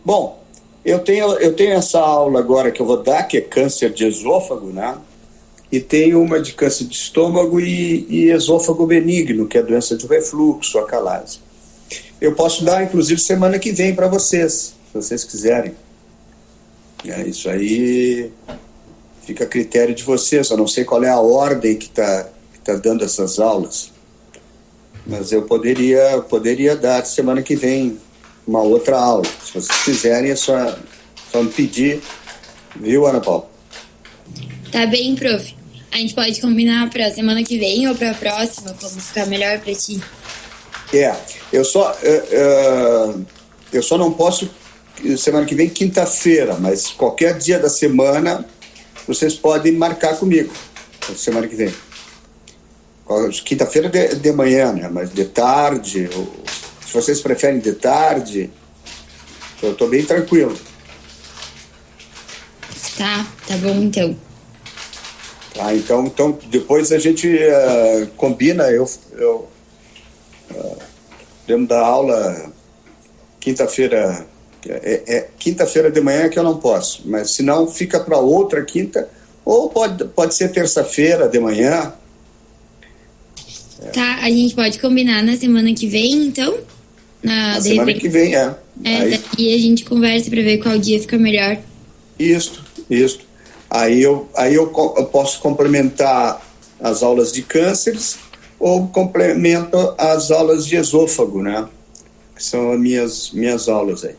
Bom, eu tenho essa aula agora que eu vou dar, que é câncer de esôfago, né? E tenho uma de câncer de estômago e esôfago benigno, que é doença de refluxo, acalase. Eu posso dar, inclusive, semana que vem para vocês, se vocês quiserem. Isso aí fica a critério de vocês. Eu não sei qual é a ordem que tá dando essas aulas, mas eu poderia dar semana que vem uma outra aula. Se vocês quiserem, é só me pedir, viu, Ana Paula? Tá bem, prof. A gente pode combinar pra semana que vem ou pra próxima, como ficar melhor pra ti. Eu só não posso semana que vem, quinta-feira, mas qualquer dia da semana vocês podem marcar comigo, semana que vem. Quinta-feira de manhã, né? Mas de tarde, se vocês preferem de tarde, eu estou bem tranquilo. Tá bom então. Tá, então depois a gente combina, podemos dar aula quinta-feira, quinta-feira de manhã que eu não posso, mas se não, fica para outra quinta, ou pode ser terça-feira de manhã. Tá, a gente pode combinar na semana que vem, então? Na semana que vem, E a gente conversa pra ver qual dia fica melhor. Isso. Aí eu posso complementar as aulas de cânceres ou complemento as aulas de esôfago, né? Que são as minhas aulas aí.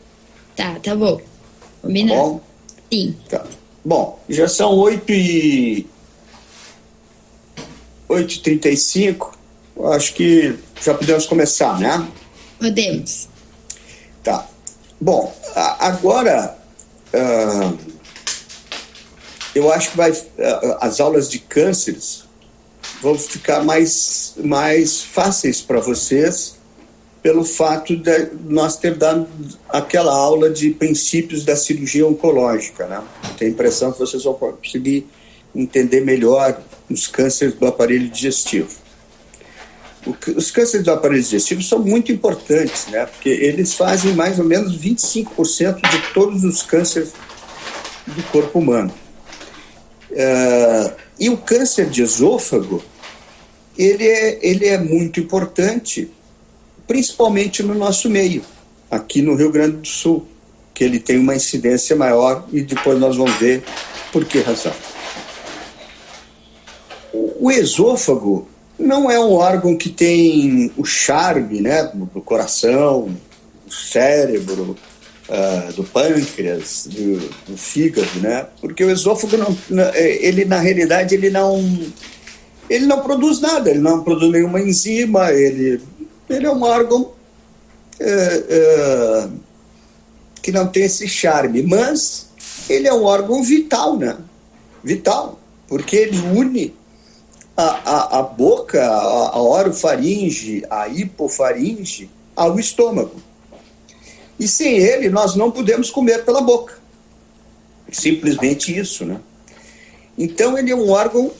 Tá bom. Combinado. Tá bom? Sim. Tá. Bom, já são 8h35. Acho que já podemos começar, né? Podemos. Tá. Bom, agora eu acho que as aulas de cânceres vão ficar mais fáceis para vocês pelo fato de nós ter dado aquela aula de princípios da cirurgia oncológica, né? Tenho a impressão que vocês vão conseguir entender melhor os cânceres do aparelho digestivo. Os cânceres do aparelho digestivo são muito importantes, né? Porque eles fazem mais ou menos 25% de todos os cânceres do corpo humano. E o câncer de esôfago, ele é muito importante, principalmente no nosso meio, aqui no Rio Grande do Sul, que ele tem uma incidência maior e depois nós vamos ver por que razão. O esôfago não é um órgão que tem o charme, né, do coração, do cérebro, do pâncreas, do fígado, né? Porque o esôfago ele na realidade ele não produz nada, ele não produz nenhuma enzima, ele é um órgão que não tem esse charme, mas ele é um órgão vital, né? Vital, porque ele une a boca, a orofaringe, a hipofaringe ao estômago. E sem ele, nós não podemos comer pela boca. Simplesmente isso, né? Então, ele é um órgão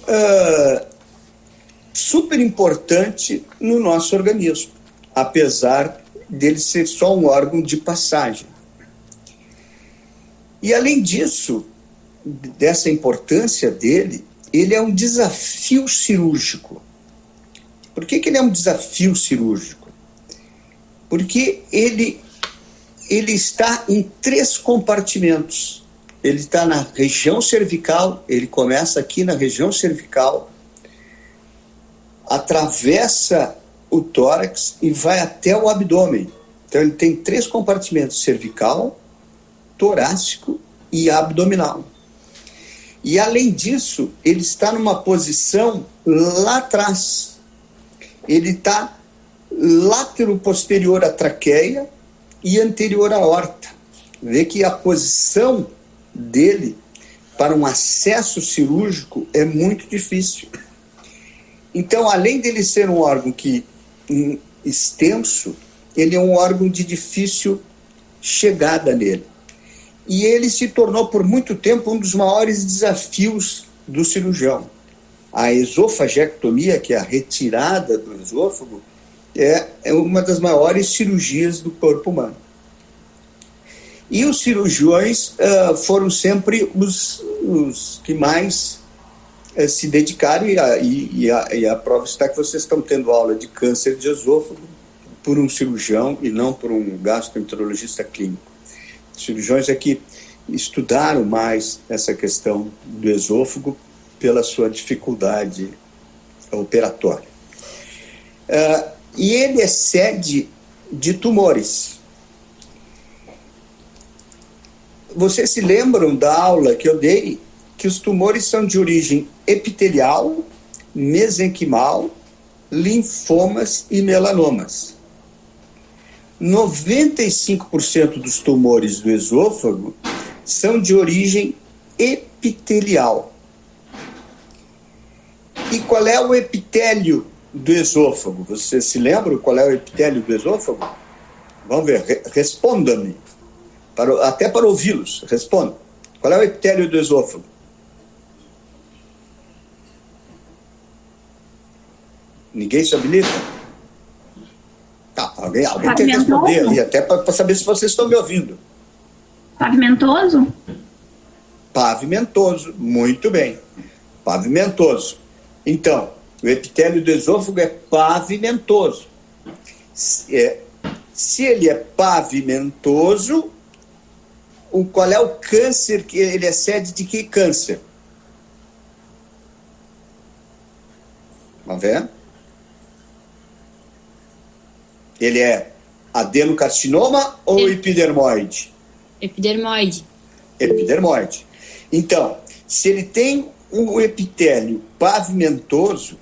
super importante no nosso organismo, apesar dele ser só um órgão de passagem. E, além disso, dessa importância dele, ele é um desafio cirúrgico. Por que ele é um desafio cirúrgico? Porque ele está em 3 compartimentos. Ele está na região cervical, ele começa aqui na região cervical, atravessa o tórax e vai até o abdômen. Então ele tem 3 compartimentos: cervical, torácico e abdominal. E além disso, ele está numa posição lá atrás. Ele está látero posterior à traqueia e anterior à aorta. Vê que a posição dele para um acesso cirúrgico é muito difícil. Então, além dele ser um órgão extenso, ele é um órgão de difícil chegada nele. E ele se tornou por muito tempo um dos maiores desafios do cirurgião. A esofagectomia, que é a retirada do esôfago, é uma das maiores cirurgias do corpo humano. E os cirurgiões foram sempre os que mais se dedicaram, e a prova está que vocês estão tendo aula de câncer de esôfago por um cirurgião e não por um gastroenterologista clínico. Os cirurgiões é que estudaram mais essa questão do esôfago pela sua dificuldade operatória. E ele é sede de tumores. Vocês se lembram da aula que eu dei que os tumores são de origem epitelial, mesenquimal, linfomas e melanomas. 95% dos tumores do esôfago são de origem epitelial. E qual é o epitélio do esôfago? Vocês se lembram qual é o epitélio do esôfago? Vamos ver, responda-me. Até para ouvi-los, responda. Qual é o epitélio do esôfago? Ninguém se habilita? Tá, alguém tem que responder ali, até para saber se vocês estão me ouvindo. Pavimentoso? Pavimentoso, muito bem. Pavimentoso. Então, o epitélio do esôfago é pavimentoso. Se ele é pavimentoso, qual é o câncer que ele é sede de que câncer? Vamos ver? Ele é adenocarcinoma ou epidermoide? Epidermoide. Epidermoide. Então, se ele tem um epitélio pavimentoso,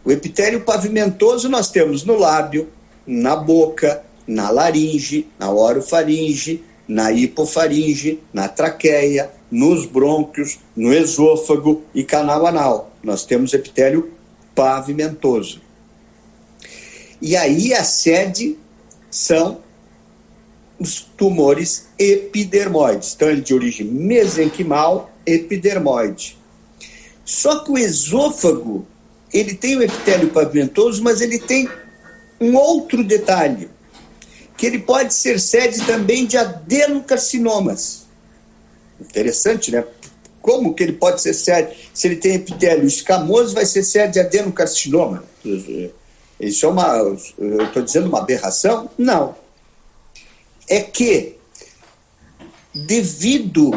o epitélio pavimentoso nós temos no lábio, na boca, na laringe, na orofaringe, na hipofaringe, na traqueia, nos brônquios, no esôfago e canal anal. Nós temos epitélio pavimentoso. E aí a sede são os tumores epidermoides. Então ele é de origem mesenquimal, epidermoide. Só que o esôfago, ele tem o epitélio pavimentoso, mas ele tem um outro detalhe, que ele pode ser sede também de adenocarcinomas. Interessante, né? Como que ele pode ser sede? Se ele tem epitélio escamoso, vai ser sede de adenocarcinoma. Isso eu estou dizendo uma aberração? Não. É que, devido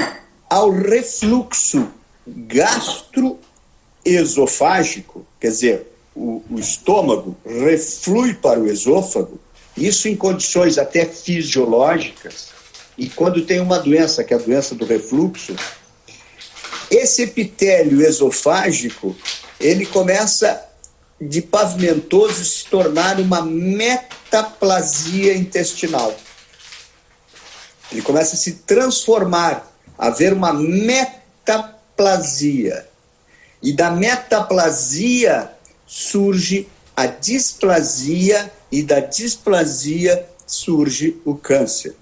ao refluxo gastroesofágico, quer dizer, o estômago reflui para o esôfago, isso em condições até fisiológicas, e quando tem uma doença, que é a doença do refluxo, esse epitélio esofágico, ele começa de pavimentoso se tornar uma metaplasia intestinal. Ele começa a se transformar, a haver uma metaplasia. E da metaplasia surge a displasia, e da displasia surge o câncer.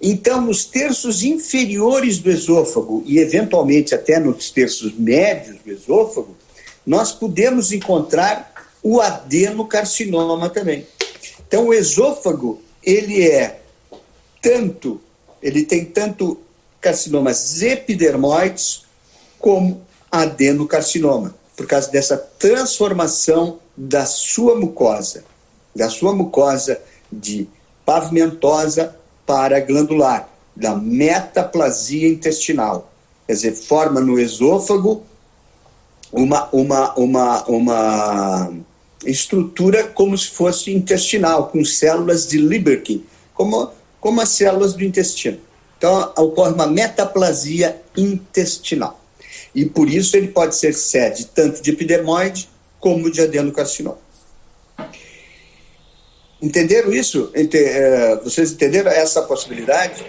Então, nos terços inferiores do esôfago, e eventualmente até nos terços médios do esôfago, nós podemos encontrar o adenocarcinoma também. Então, o esôfago, ele tem tanto carcinomas epidermoides como adenocarcinoma, por causa dessa transformação da sua mucosa de pavimentosa para glandular, da metaplasia intestinal. Quer dizer, forma no esôfago uma estrutura como se fosse intestinal, com células de Lieberkühn, como as células do intestino. Então, ocorre uma metaplasia intestinal. E por isso ele pode ser sede tanto de epidermoide como de adenocarcinoma. Entenderam isso? Vocês entenderam essa possibilidade?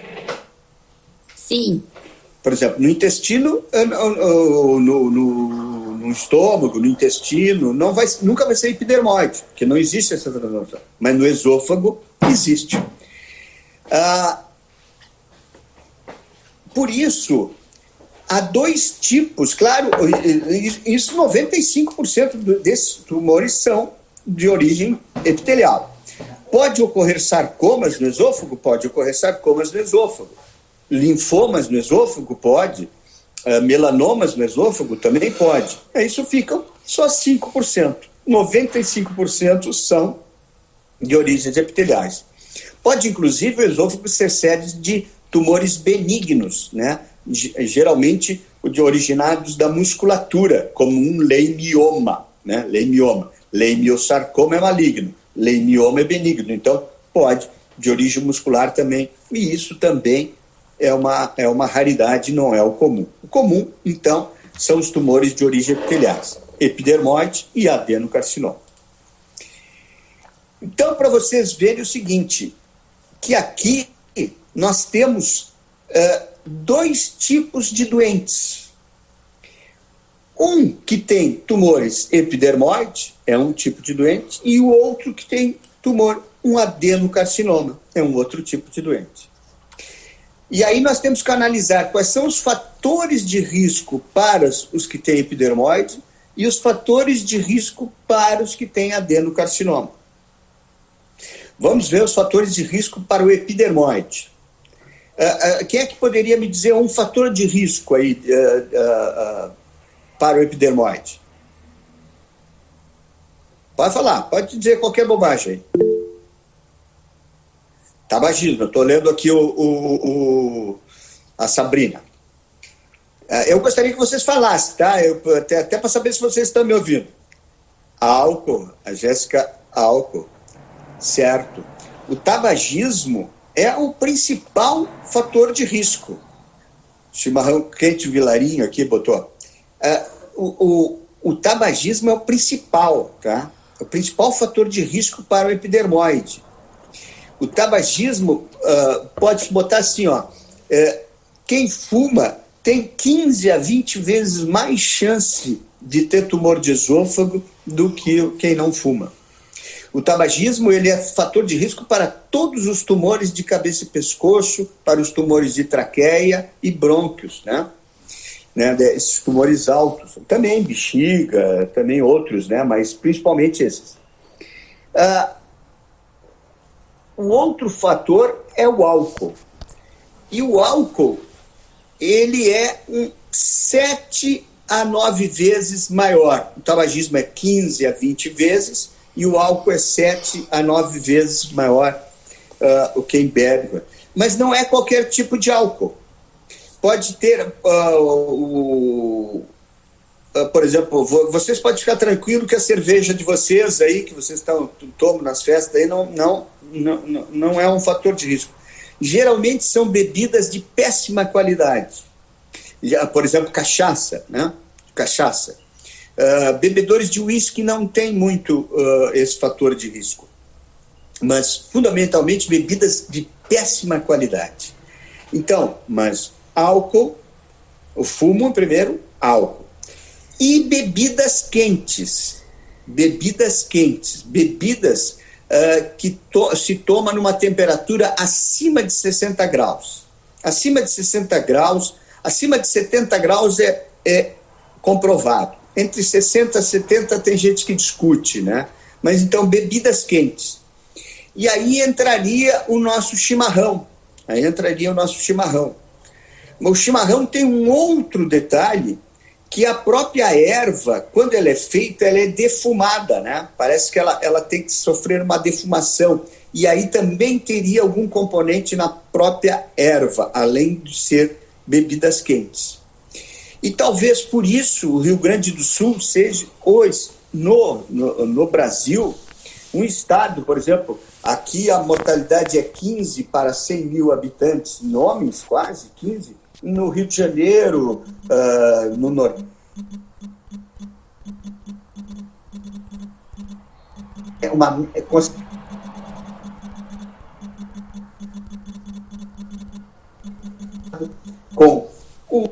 Sim. Por exemplo, no intestino, no estômago, no intestino, nunca vai ser epidermoide, porque não existe essa transformação. Mas no esôfago existe. Por isso, há dois tipos, claro, isso 95% desses tumores são de origem epitelial. Pode ocorrer sarcomas no esôfago? Pode ocorrer sarcomas no esôfago. Linfomas no esôfago? Pode. Melanomas no esôfago? Também pode. Isso ficam só 5%. 95% são de origens epiteliais. Pode, inclusive, o esôfago ser sede de tumores benignos, né? Geralmente originados da musculatura, como um leimioma, né? Leimiosarcoma é maligno, leimioma é benigno, então pode, de origem muscular também, e isso também é uma raridade, não é o comum. O comum, então, são os tumores de origem epiteliais, epidermoide e adenocarcinoma. Então, para vocês verem o seguinte, que aqui nós temos dois tipos de doentes. Um que tem tumores epidermoide, é um tipo de doente, e o outro que tem tumor, um adenocarcinoma, é um outro tipo de doente. E aí nós temos que analisar quais são os fatores de risco para os que têm epidermoide e os fatores de risco para os que têm adenocarcinoma. Vamos ver os fatores de risco para o epidermoide. Quem é que poderia me dizer um fator de risco aí para o epidermoide? Pode falar, pode dizer qualquer bobagem aí. Tabagismo, eu estou lendo aqui a Sabrina. Eu gostaria que vocês falassem, tá? Até para saber se vocês estão me ouvindo. Álcool, a Jéssica, álcool. Certo. O tabagismo é o principal fator de risco. Chimarrão quente Vilarinho aqui botou. O tabagismo é o principal, tá? O principal fator de risco para o epidermoide. O tabagismo, pode-se botar assim, ó, quem fuma tem 15 a 20 vezes mais chance de ter tumor de esôfago do que quem não fuma. O tabagismo, ele é fator de risco para todos os tumores de cabeça e pescoço, para os tumores de traqueia e brônquios, né? Esses tumores altos, também bexiga, também outros, né? Mas principalmente esses. O outro fator é o álcool. E o álcool, ele é 7 a 9 vezes maior. O tabagismo é 15 a 20 vezes e o álcool é 7 a 9 vezes maior o quem bebe. Mas não é qualquer tipo de álcool. Pode ter, por exemplo, vocês podem ficar tranquilo que a cerveja de vocês aí, que vocês tomam nas festas, aí não é um fator de risco. Geralmente são bebidas de péssima qualidade. Por exemplo, cachaça, né? Cachaça. Bebedores de uísque não tem muito esse fator de risco. Mas, fundamentalmente, bebidas de péssima qualidade. Então, mas álcool, o fumo primeiro, álcool. E bebidas quentes. Bebidas que se toma numa temperatura acima de 60 graus. Acima de 60 graus, acima de 70 graus é comprovado. Entre 60 e 70 tem gente que discute, né? Mas então, bebidas quentes. E aí entraria o nosso chimarrão. O chimarrão tem um outro detalhe, que a própria erva, quando ela é feita, ela é defumada, né? Parece que ela tem que sofrer uma defumação. E aí também teria algum componente na própria erva, além de ser bebidas quentes. E talvez por isso o Rio Grande do Sul seja hoje, no Brasil, um estado, por exemplo, aqui a mortalidade é 15 para 100 mil habitantes, em homens quase 15, no Rio de Janeiro, no Norte. Com o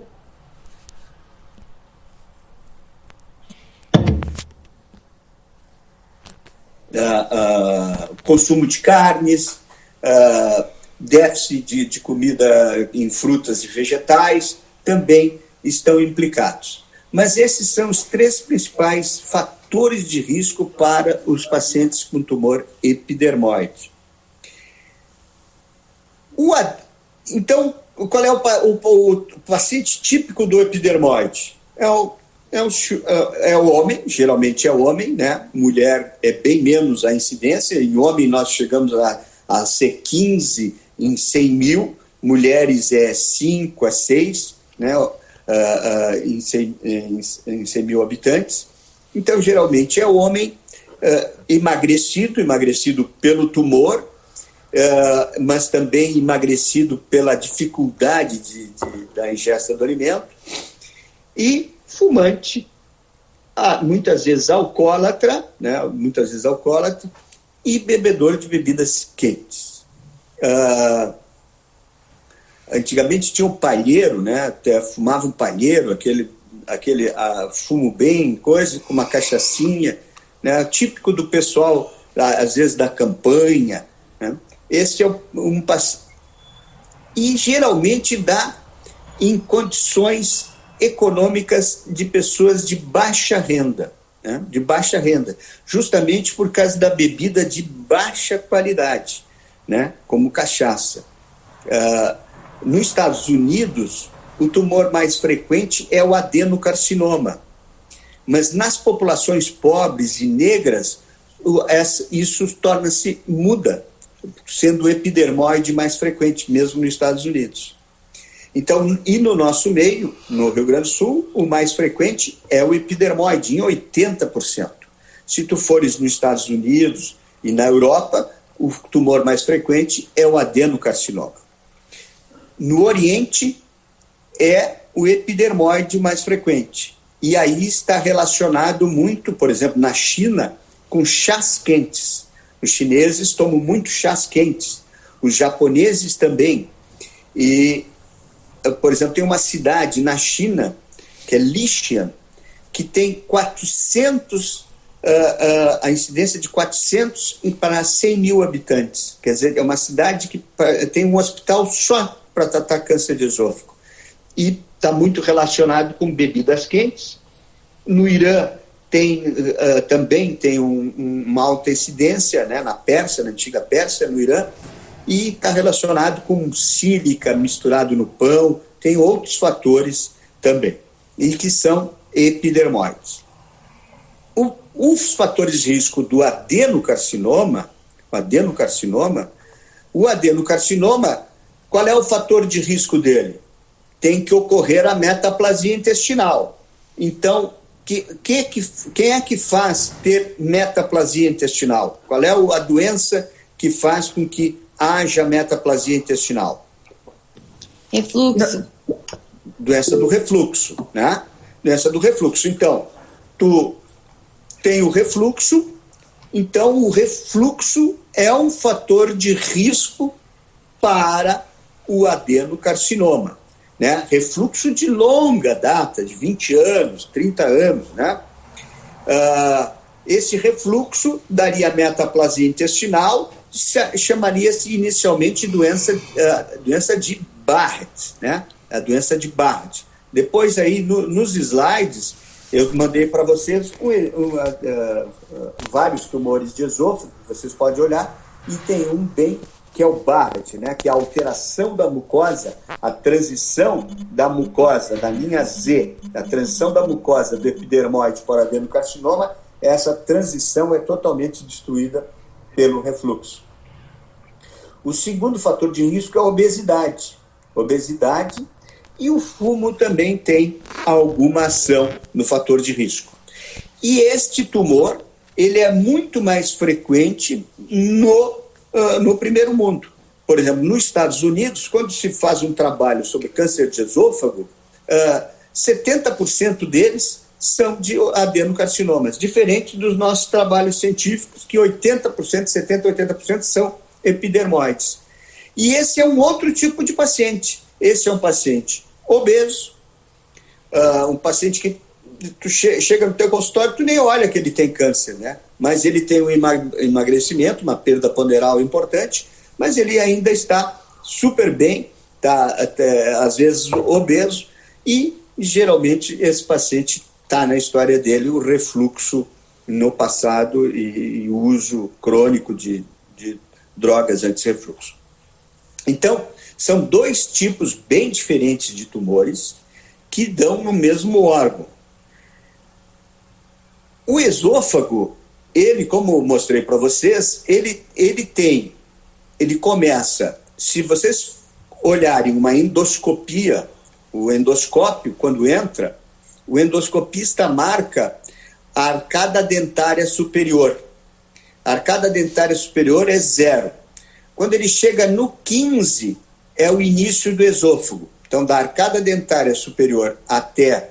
consumo de carnes, déficit de comida em frutas e vegetais, também estão implicados. Mas esses são os 3 principais fatores de risco para os pacientes com tumor epidermoide. Então, qual é o paciente típico do epidermoide? É o homem, geralmente é o homem, né? Mulher é bem menos a incidência, em homem nós chegamos a ser 15 em 100 mil, mulheres é 5 a 6, né? Em 100 mil habitantes. Então, geralmente é o homem emagrecido pelo tumor, mas também emagrecido pela dificuldade da ingesta do alimento, e fumante, muitas vezes alcoólatra, né? E bebedor de bebidas quentes. Antigamente tinha um palheiro, né? Até fumava um palheiro, aquele fumo bem, coisa, com uma cachaçinha, né? Típico do pessoal, às vezes da campanha, né? Esse é e geralmente dá em condições econômicas de pessoas de baixa renda, né? De baixa renda, justamente por causa da bebida de baixa qualidade, né? Como cachaça. Nos Estados Unidos, o tumor mais frequente é o adenocarcinoma, mas nas populações pobres e negras, isso muda, sendo o epidermoide mais frequente, mesmo nos Estados Unidos. Então, e no nosso meio, no Rio Grande do Sul, o mais frequente é o epidermoide, em 80%. Se tu fores nos Estados Unidos e na Europa, o tumor mais frequente é o adenocarcinoma. No Oriente, é o epidermoide mais frequente. E aí está relacionado muito, por exemplo, na China, com chás quentes. Os chineses tomam muito chás quentes. Os japoneses também. E, por exemplo, tem uma cidade na China, que é Lixian, que tem 400, a incidência de 400 para 100 mil habitantes. Quer dizer, é uma cidade que tem um hospital só para tratar câncer de esôfago. E está muito relacionado com bebidas quentes. No Irã também tem uma alta incidência, né, na antiga Pérsia, no Irã, e está relacionado com sílica misturado no pão, tem outros fatores também, e que são epidermoides. Os fatores de risco do adenocarcinoma, qual é o fator de risco dele? Tem que ocorrer a metaplasia intestinal. Então, quem é que faz ter metaplasia intestinal? Qual é a doença que faz com que haja metaplasia intestinal? Refluxo. Doença do refluxo, né? Doença do refluxo. Então, tu tem o refluxo, então o refluxo é um fator de risco para o adenocarcinoma, né? Refluxo de longa data, de 20 anos, 30 anos, né? Esse refluxo daria metaplasia intestinal, chamaria-se inicialmente doença de Barrett, né? A doença de Barrett. Depois aí nos slides eu mandei para vocês vários tumores de esôfago, vocês podem olhar, e tem um que é o Barrett, né? Que é a alteração da mucosa, a transição da mucosa, da linha Z, a transição da mucosa do epidermoide para o adenocarcinoma, essa transição é totalmente destruída pelo refluxo. O segundo fator de risco é a obesidade. E o fumo também tem alguma ação no fator de risco. E este tumor, ele é muito mais frequente no primeiro mundo. Por exemplo, nos Estados Unidos, quando se faz um trabalho sobre câncer de esôfago, 70% deles são de adenocarcinomas, diferente dos nossos trabalhos científicos, que 80%, 70%, 80% são epidermoides. E esse é um outro tipo de paciente. Esse é um paciente obeso, um paciente que tu chega no teu consultório, tu nem olha que ele tem câncer, né? Mas ele tem um emagrecimento, uma perda ponderal importante, mas ele ainda está super bem, está até, às vezes obeso, e geralmente esse paciente está na história dele o refluxo no passado e o uso crônico de drogas anti-refluxo. Então, São dois tipos bem diferentes de tumores que dão no mesmo órgão. O esôfago, ele, como mostrei para vocês, ele começa, se vocês olharem uma endoscopia, o endoscópio, quando entra, o endoscopista marca a arcada dentária superior. A arcada dentária superior é 0. Quando ele chega no 15, é o início do esôfago. Então, da arcada dentária superior até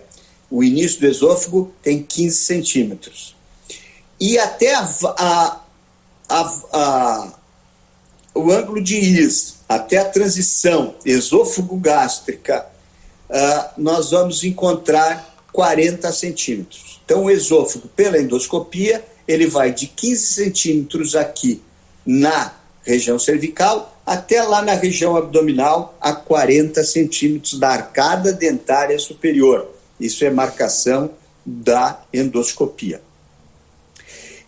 o início do esôfago tem 15 centímetros. E até o ângulo de íris, até a transição esôfago-gástrica, nós vamos encontrar 40 centímetros. Então, o esôfago, pela endoscopia, ele vai de 15 centímetros aqui na região cervical até lá na região abdominal a 40 centímetros da arcada dentária superior. Isso é marcação da endoscopia.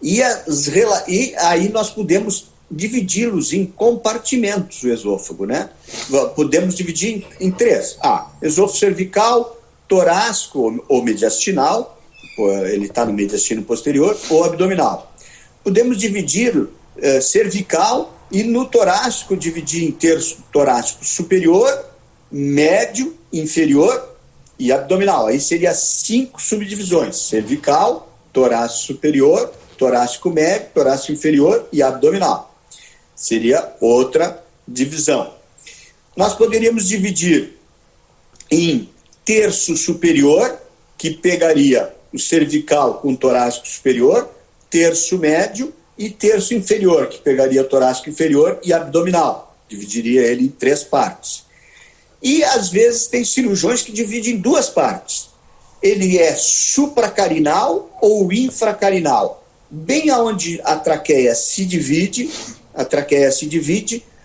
E aí nós podemos dividi-los em compartimentos, o esôfago, né? Podemos dividir em 3. Esôfago cervical, torácico ou mediastinal, ele está no mediastino posterior, ou abdominal. Podemos dividir cervical e no torácico dividir em terço torácico superior, médio, inferior e abdominal. Aí seria 5 subdivisões: cervical, torácico superior, torácico médio, torácico inferior e abdominal. Seria outra divisão. Nós poderíamos dividir em terço superior, que pegaria o cervical com o torácico superior, terço médio e terço inferior, que pegaria o torácico inferior e abdominal. Dividiria ele em 3 partes. E, às vezes, tem cirurgiões que dividem em 2 partes. Ele é supracarinal ou infracarinal. Bem aonde a traqueia se divide,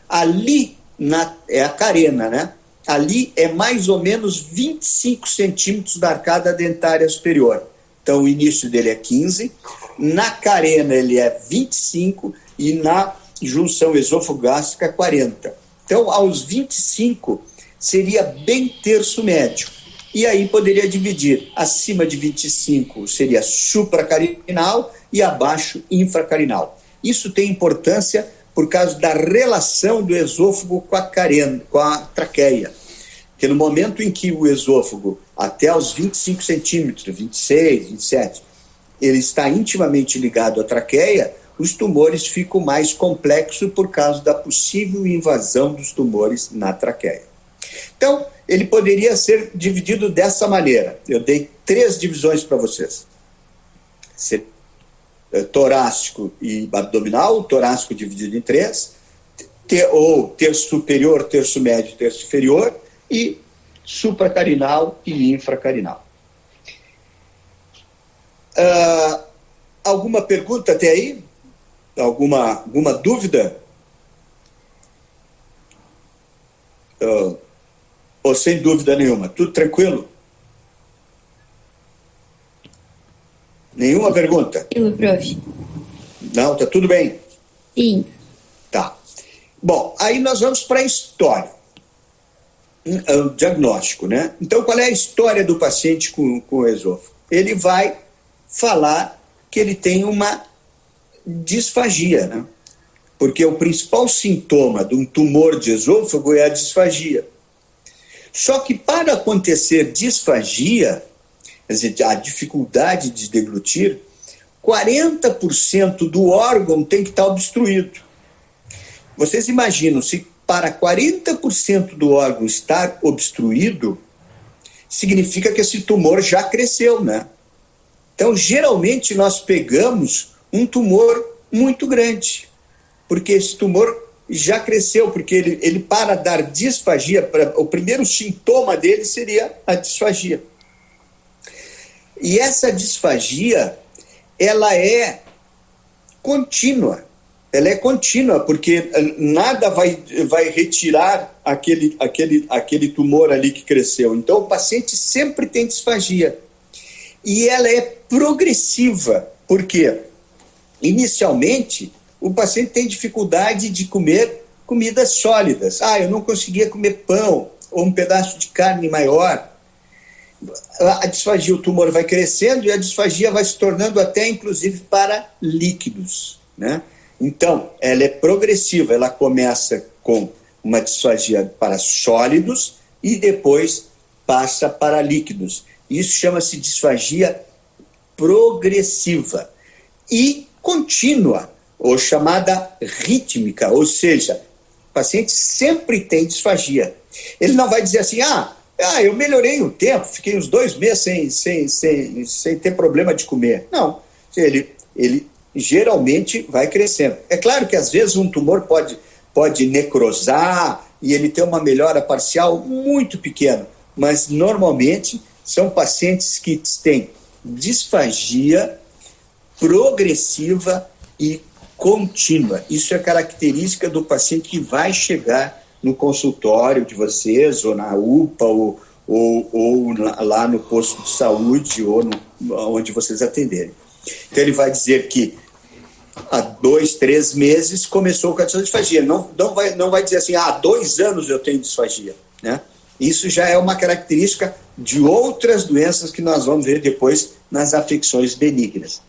ali é a carena, né? Ali é mais ou menos 25 centímetros da arcada dentária superior. Então, o início dele é 15, na carena ele é 25 e na junção esôfago-gástrica 40. Então, aos 25 seria bem terço médio. E aí poderia dividir. Acima de 25 seria supracarinal e abaixo infracarinal. Isso tem importância por causa da relação do esôfago com a carena, com a traqueia. Porque no momento em que o esôfago, até os 25 centímetros, 26, 27, ele está intimamente ligado à traqueia, os tumores ficam mais complexos por causa da possível invasão dos tumores na traqueia. Então, ele poderia ser dividido dessa maneira. Eu dei 3 divisões para vocês. Torácico e abdominal, torácico dividido em 3, ou terço superior, terço médio, terço inferior, e supracarinal e infracarinal. Alguma pergunta até aí? Alguma dúvida? Ou sem dúvida nenhuma? Tudo tranquilo? Nenhuma pergunta? Tranquilo, prof. Não, tá tudo bem? Sim. Tá. Bom, aí nós vamos para a história. O diagnóstico, né? Então, qual é a história do paciente com o esôfago? Ele vai falar que ele tem uma disfagia, né? Porque o principal sintoma de um tumor de esôfago é a disfagia. Só que para acontecer disfagia, quer dizer, a dificuldade de deglutir, 40% do órgão tem que estar obstruído. Vocês imaginam, se para 40% do órgão estar obstruído, significa que esse tumor já cresceu, né? Então, geralmente, nós pegamos um tumor muito grande, porque esse tumor já cresceu, porque ele para dar disfagia, o primeiro sintoma dele seria a disfagia. E essa disfagia, ela é contínua. Ela é contínua, porque nada vai retirar aquele tumor ali que cresceu. Então, o paciente sempre tem disfagia. E ela é progressiva, porque inicialmente o paciente tem dificuldade de comer comidas sólidas. Eu não conseguia comer pão ou um pedaço de carne maior. A disfagia, o tumor vai crescendo e a disfagia vai se tornando até, inclusive, para líquidos, né? Então, ela é progressiva, ela começa com uma disfagia para sólidos e depois passa para líquidos. Isso chama-se disfagia progressiva e contínua, ou chamada rítmica, ou seja, o paciente sempre tem disfagia. Ele não vai dizer assim, eu melhorei um tempo, fiquei uns 2 meses sem ter problema de comer. Não, ele geralmente vai crescendo. É claro que às vezes um tumor pode necrosar e ele tem uma melhora parcial muito pequena, mas normalmente são pacientes que têm disfagia progressiva e contínua. Isso é característica do paciente que vai chegar no consultório de vocês, ou na UPA, ou lá no posto de saúde, ou onde vocês atenderem. Então ele vai dizer que há 2, 3 meses começou com a disfagia. Não vai dizer assim, há 2 anos eu tenho disfagia, né? Isso já é uma característica de outras doenças que nós vamos ver depois nas afecções benignas.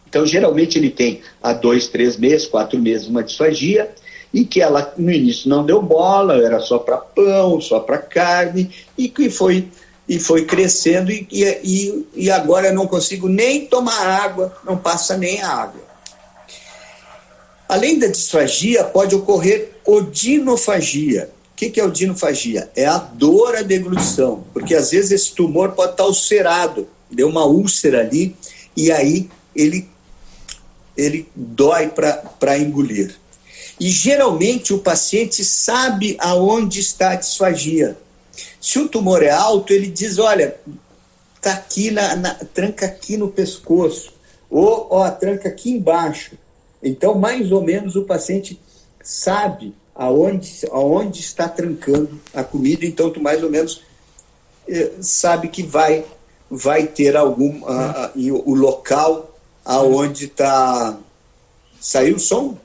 Então, geralmente ele tem há 2, 3 meses, 4 meses uma disfagia, e que ela no início não deu bola, era só para pão, só para carne, e que foi crescendo, e agora eu não consigo nem tomar água, não passa nem a água. Além da disfagia, pode ocorrer odinofagia. O que é odinofagia? É a dor à deglutição, porque às vezes esse tumor pode estar ulcerado, deu uma úlcera ali, e aí ele dói para engolir. E geralmente o paciente sabe aonde está a disfagia. Se o tumor é alto, ele diz, olha, está aqui, tranca aqui no pescoço, ou tranca aqui embaixo. Então, mais ou menos, o paciente sabe aonde está trancando a comida, então tu mais ou menos sabe que vai ter o local aonde está... Saiu o som?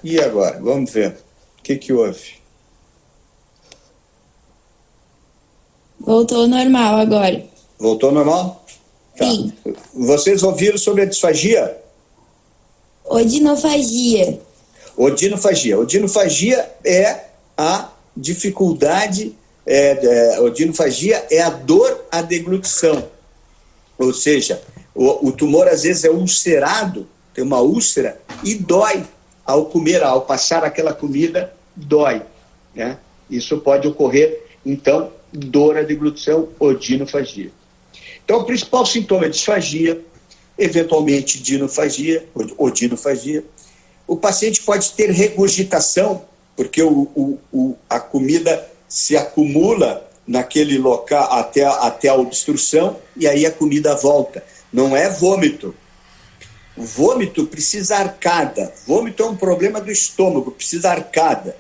E agora? Vamos ver. O que houve? Voltou ao normal agora. Voltou ao normal? Tá. Sim. Vocês ouviram sobre a disfagia? Odinofagia. Odinofagia é a dificuldade, odinofagia é a dor à deglutição. Ou seja, o tumor às vezes é ulcerado, tem uma úlcera e dói ao comer, ao passar aquela comida, dói, né? Isso pode ocorrer, então, dor à deglutição, odinofagia. Então, o principal sintoma é disfagia, eventualmente odinofagia. O paciente pode ter regurgitação, porque a comida se acumula naquele local até a obstrução, e aí a comida volta. Não é vômito. O vômito precisa arcada. Vômito é um problema do estômago, precisa arcada.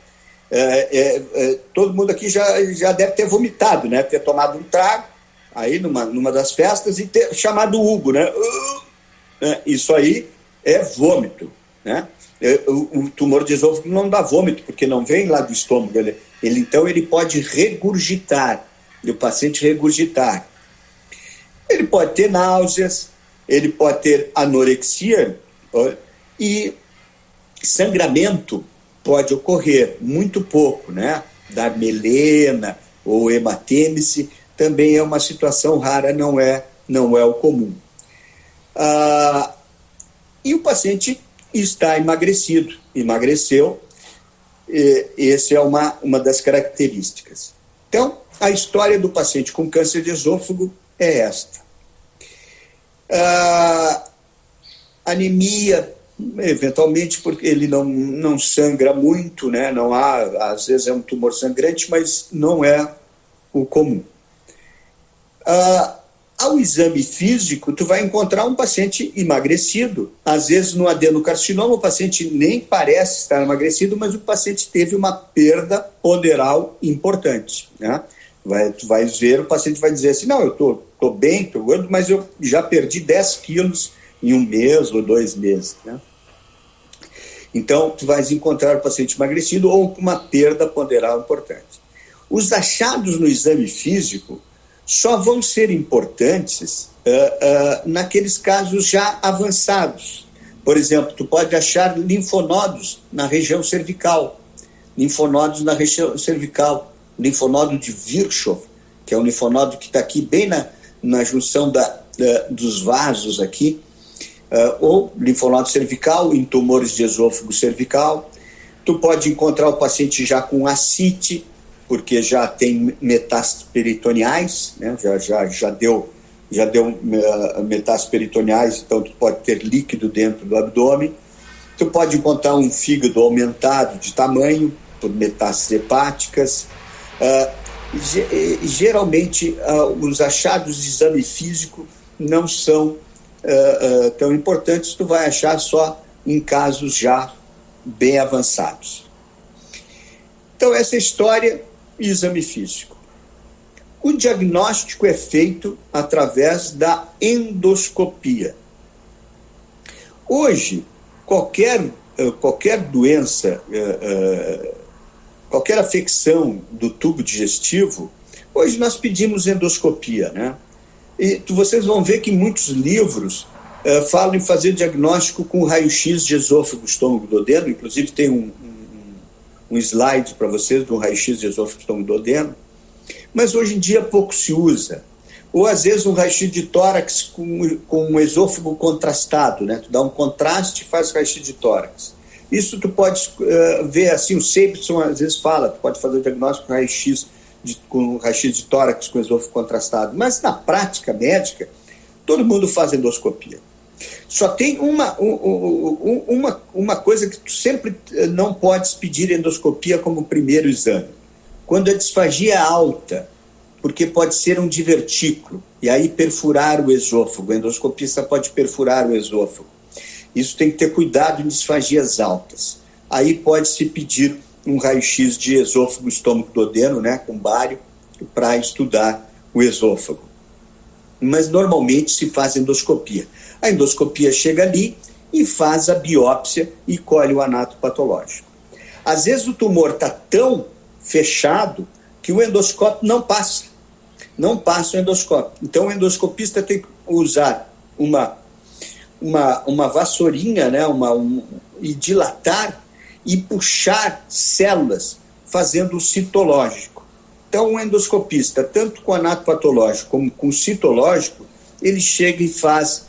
Todo mundo aqui já deve ter vomitado, né? Ter tomado um trago, aí numa das festas, e ter chamado o Hugo, né? Isso aí é vômito, né? O tumor de esôfago não dá vômito, porque não vem lá do estômago. Então ele pode regurgitar, o paciente regurgitar. Ele pode ter náuseas, ele pode ter anorexia, e sangramento pode ocorrer, muito pouco, né? Dar melena ou hematêmese também é uma situação rara, não é o comum. E o paciente está emagreceu, essa é uma das características. Então, a história do paciente com câncer de esôfago é esta. Anemia, eventualmente, porque ele não sangra muito, né? Não há, às vezes é um tumor sangrante, mas não é o comum. Ao exame físico, tu vai encontrar um paciente emagrecido. Às vezes, no adenocarcinoma, o paciente nem parece estar emagrecido, mas o paciente teve uma perda ponderal importante, né? Tu vai ver, o paciente vai dizer assim, não, eu estou bem, estou gordo, mas eu já perdi 10 quilos em 1 mês ou 2 meses, né? Então, tu vais encontrar o paciente emagrecido ou com uma perda ponderal importante. Os achados no exame físico só vão ser importantes naqueles casos já avançados. Por exemplo, tu pode achar linfonodos na região cervical, linfonodo de Virchow, que é um linfonodo que está aqui bem na junção dos vasos aqui, ou linfonodo cervical em tumores de esôfago cervical. Tu pode encontrar o paciente já com ascite, porque já tem metástases peritoneais, né? já deu metástases peritoneais, então tu pode ter líquido dentro do abdômen. Tu pode encontrar um fígado aumentado de tamanho por metástases hepáticas. Geralmente, os achados de exame físico não são tão importantes, tu vai achar só em casos já bem avançados. Então, essa história e exame físico. O diagnóstico é feito através da endoscopia. Hoje, qualquer doença, qualquer afecção do tubo digestivo, hoje nós pedimos endoscopia, né? E vocês vão ver que muitos livros falam em fazer diagnóstico com raio-x de esôfago, estômago, duodeno. Inclusive tem um slide para vocês de um raio-x de esôfago, estômago, duodeno. Mas hoje em dia pouco se usa. Ou às vezes um raio-x de tórax com um esôfago contrastado, né? Tu dá um contraste e faz raio-x de tórax. Isso tu pode ver assim, o Sabitson às vezes fala, tu pode fazer o diagnóstico com raio-x de tórax com esôfago contrastado, mas na prática médica, todo mundo faz endoscopia. Só tem uma coisa que tu sempre não podes pedir endoscopia como primeiro exame. Quando a disfagia é alta, porque pode ser um divertículo, e aí perfurar o esôfago. O endoscopista pode perfurar o esôfago. Isso tem que ter cuidado em disfagias altas. Aí pode-se pedir um raio-x de esôfago, estômago, duodeno, né, com bário, para estudar o esôfago. Mas normalmente se faz endoscopia. A endoscopia chega ali e faz a biópsia e colhe o anato patológico. Às vezes o tumor está tão fechado que o endoscópio não passa o endoscópio. Então o endoscopista tem que usar uma vassourinha, né, e dilatar e puxar células, fazendo o citológico. Então, o endoscopista, tanto com anato patológico como com citológico, ele chega e faz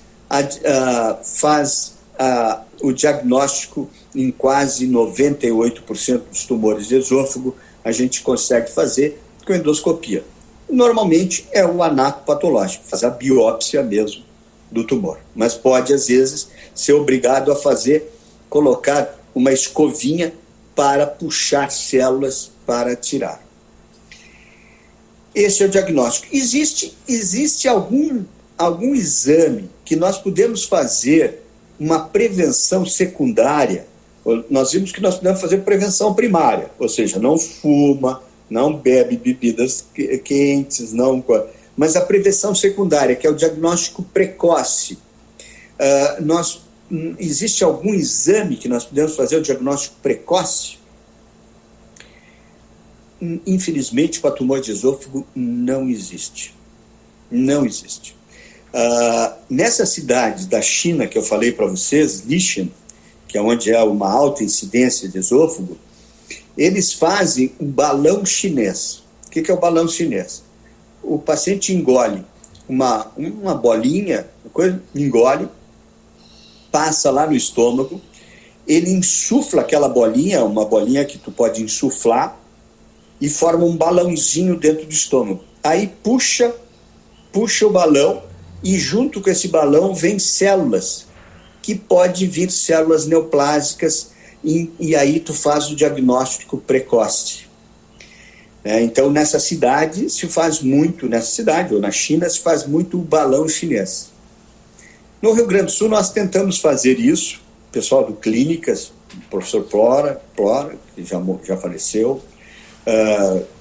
o diagnóstico em quase 98% dos tumores de esôfago, a gente consegue fazer com endoscopia. Normalmente é o anato patológico, faz a biópsia mesmo do tumor. Mas pode, às vezes, ser obrigado a colocar uma escovinha para puxar células para tirar. Esse é o diagnóstico. Existe algum exame que nós podemos fazer uma prevenção secundária? Nós vimos que nós podemos fazer prevenção primária, ou seja, não fuma, não bebe bebidas quentes, mas a prevenção secundária, que é o diagnóstico precoce. Existe algum exame que nós podemos fazer o diagnóstico precoce? Infelizmente, para tumor de esôfago, não existe. Não existe. Nessa cidade da China que eu falei para vocês, Lixin, que é onde há uma alta incidência de esôfago, eles fazem um balão chinês. O que é o balão chinês? O paciente engole uma bolinha, engole, passa lá no estômago, ele insufla aquela bolinha, uma bolinha que tu pode insuflar, e forma um balãozinho dentro do estômago. Aí puxa o balão, e junto com esse balão vem células, que pode vir células neoplásicas, e aí tu faz o diagnóstico precoce. Então, nessa cidade, ou na China, se faz muito o balão chinês. No Rio Grande do Sul, nós tentamos fazer isso, o pessoal do Clínicas, o professor Plora, que já faleceu,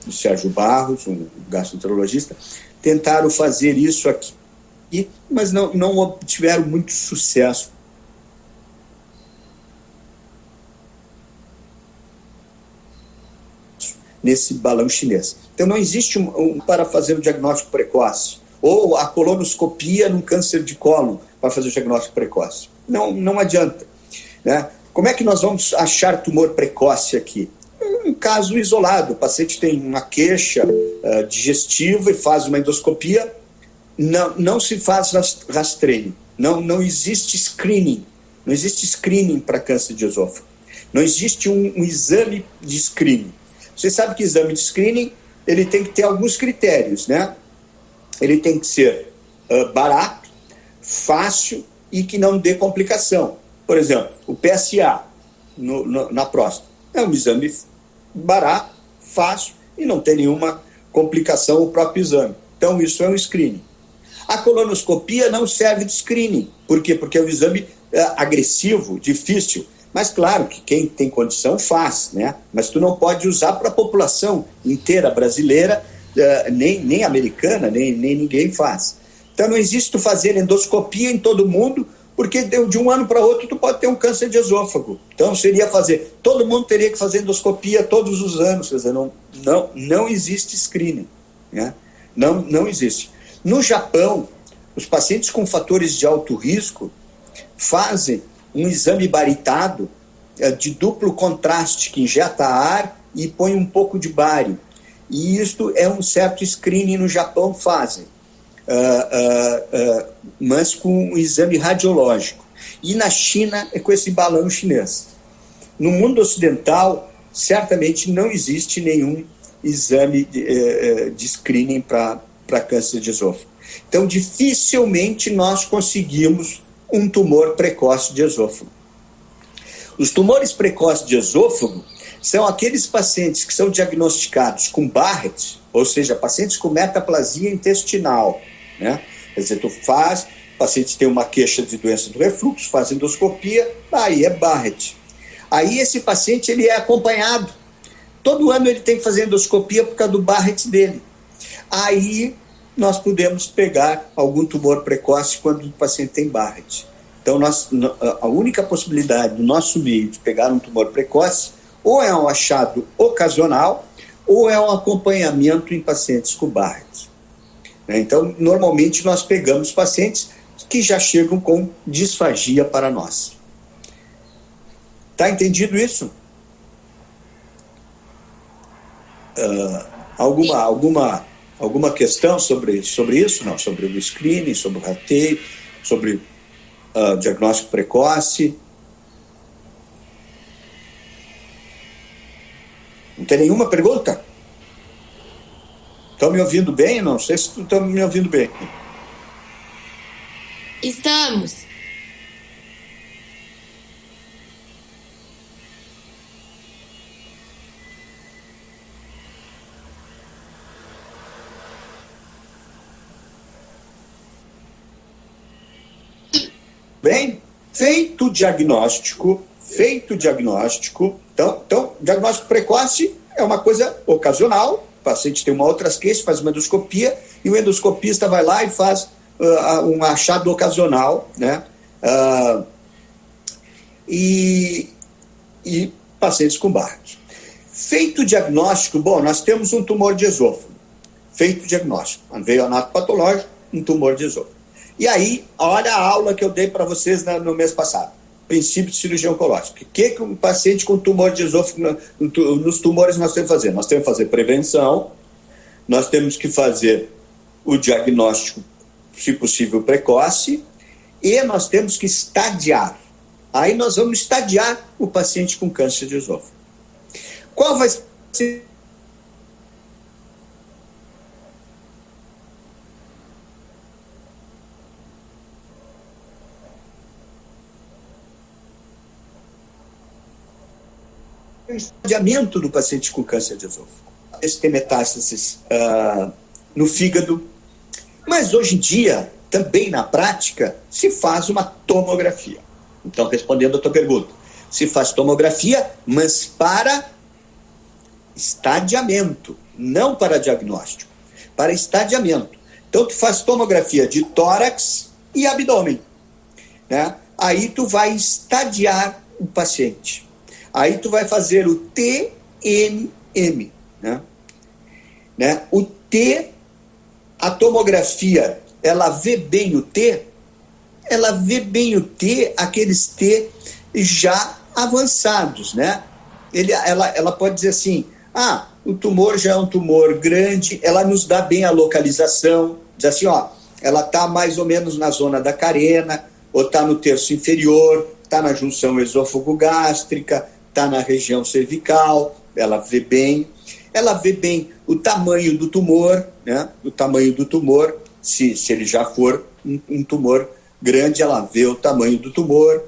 o Sérgio Barros, um gastroenterologista, tentaram fazer isso aqui mas não obtiveram muito sucesso nesse balão chinês. Então não existe para fazer o diagnóstico precoce, ou a colonoscopia num câncer de cólon para fazer o diagnóstico precoce. Não adianta, né? Como é que nós vamos achar tumor precoce aqui? Um caso isolado, o paciente tem uma queixa digestiva e faz uma endoscopia, não se faz rastreio, não existe screening, não existe screening para câncer de esôfago, não existe um exame de screening. Você sabe que exame de screening, ele tem que ter alguns critérios, né? Ele tem que ser barato, fácil e que não dê complicação. Por exemplo, o PSA na próstata é um exame barato, fácil e não tem nenhuma complicação o próprio exame. Então, isso é um screening. A colonoscopia não serve de screening. Por quê? Porque é um exame agressivo, difícil. Mas, claro, que quem tem condição faz, né? Mas tu não pode usar para a população inteira brasileira, nem americana, nem ninguém faz. Então, não existe tu fazer endoscopia em todo mundo, porque de um ano para outro tu pode ter um câncer de esôfago. Então, todo mundo teria que fazer endoscopia todos os anos. Quer dizer, não existe screening, né? Não existe. No Japão, os pacientes com fatores de alto risco fazem um exame baritado de duplo contraste, que injeta ar e põe um pouco de bário. E isto é um certo screening no Japão fazem, mas com um exame radiológico. E na China é com esse balão chinês. No mundo ocidental, certamente não existe nenhum exame de screening para câncer de esôfago. Então, dificilmente nós conseguimos um tumor precoce de esôfago. Os tumores precoces de esôfago são aqueles pacientes que são diagnosticados com Barrett, ou seja, pacientes com metaplasia intestinal, né? Quer dizer, o paciente tem uma queixa de doença do refluxo, faz endoscopia, aí é Barrett. Aí esse paciente ele é acompanhado. Todo ano ele tem que fazer endoscopia por causa do Barrett dele. Aí nós podemos pegar algum tumor precoce quando o paciente tem Barrett. Então, a única possibilidade do nosso meio de pegar um tumor precoce ou é um achado ocasional ou é um acompanhamento em pacientes com Barrett. Então, normalmente nós pegamos pacientes que já chegam com disfagia para nós. Está entendido isso? Alguma questão sobre isso? Não, sobre o screening, sobre o rateio, sobre diagnóstico precoce? Não tem nenhuma pergunta? Estão me ouvindo bem? Não sei se estão me ouvindo bem. Estamos. Bem, feito o diagnóstico, então, diagnóstico precoce é uma coisa ocasional, o paciente tem uma outra queixa, faz uma endoscopia, e o endoscopista vai lá e faz um achado ocasional, né? E pacientes com Barrett. Feito o diagnóstico, bom, nós temos um tumor de esôfago. Feito o diagnóstico, veio anatopatológico, um tumor de esôfago. E aí, olha a aula que eu dei para vocês no mês passado. Princípio de cirurgia oncológica. O que um paciente com tumor de esôfago, nos tumores nós temos que fazer? Nós temos que fazer prevenção, nós temos que fazer o diagnóstico, se possível, precoce, e nós temos que estadiar. Aí nós vamos estadiar o paciente com câncer de esôfago. Qual vai ser o estadiamento do paciente com câncer de esôfago? Esse tem metástases no fígado, mas hoje em dia, também na prática, se faz uma tomografia. Então, respondendo a tua pergunta, se faz tomografia, mas para estadiamento, não para diagnóstico, para estadiamento. Então, tu faz tomografia de tórax e abdômen, né? Aí tu vai estadiar o paciente. Aí tu vai fazer o TNM, né? O T, a tomografia, ela vê bem o T, aqueles T já avançados, né? Ela pode dizer assim, o tumor já é um tumor grande, ela nos dá bem a localização, diz assim, ela está mais ou menos na zona da carena, ou está no terço inferior, está na junção esôfago-gástrica, está na região cervical, ela vê bem o tamanho do tumor, né? O tamanho do tumor, se ele já for um tumor grande, ela vê o tamanho do tumor,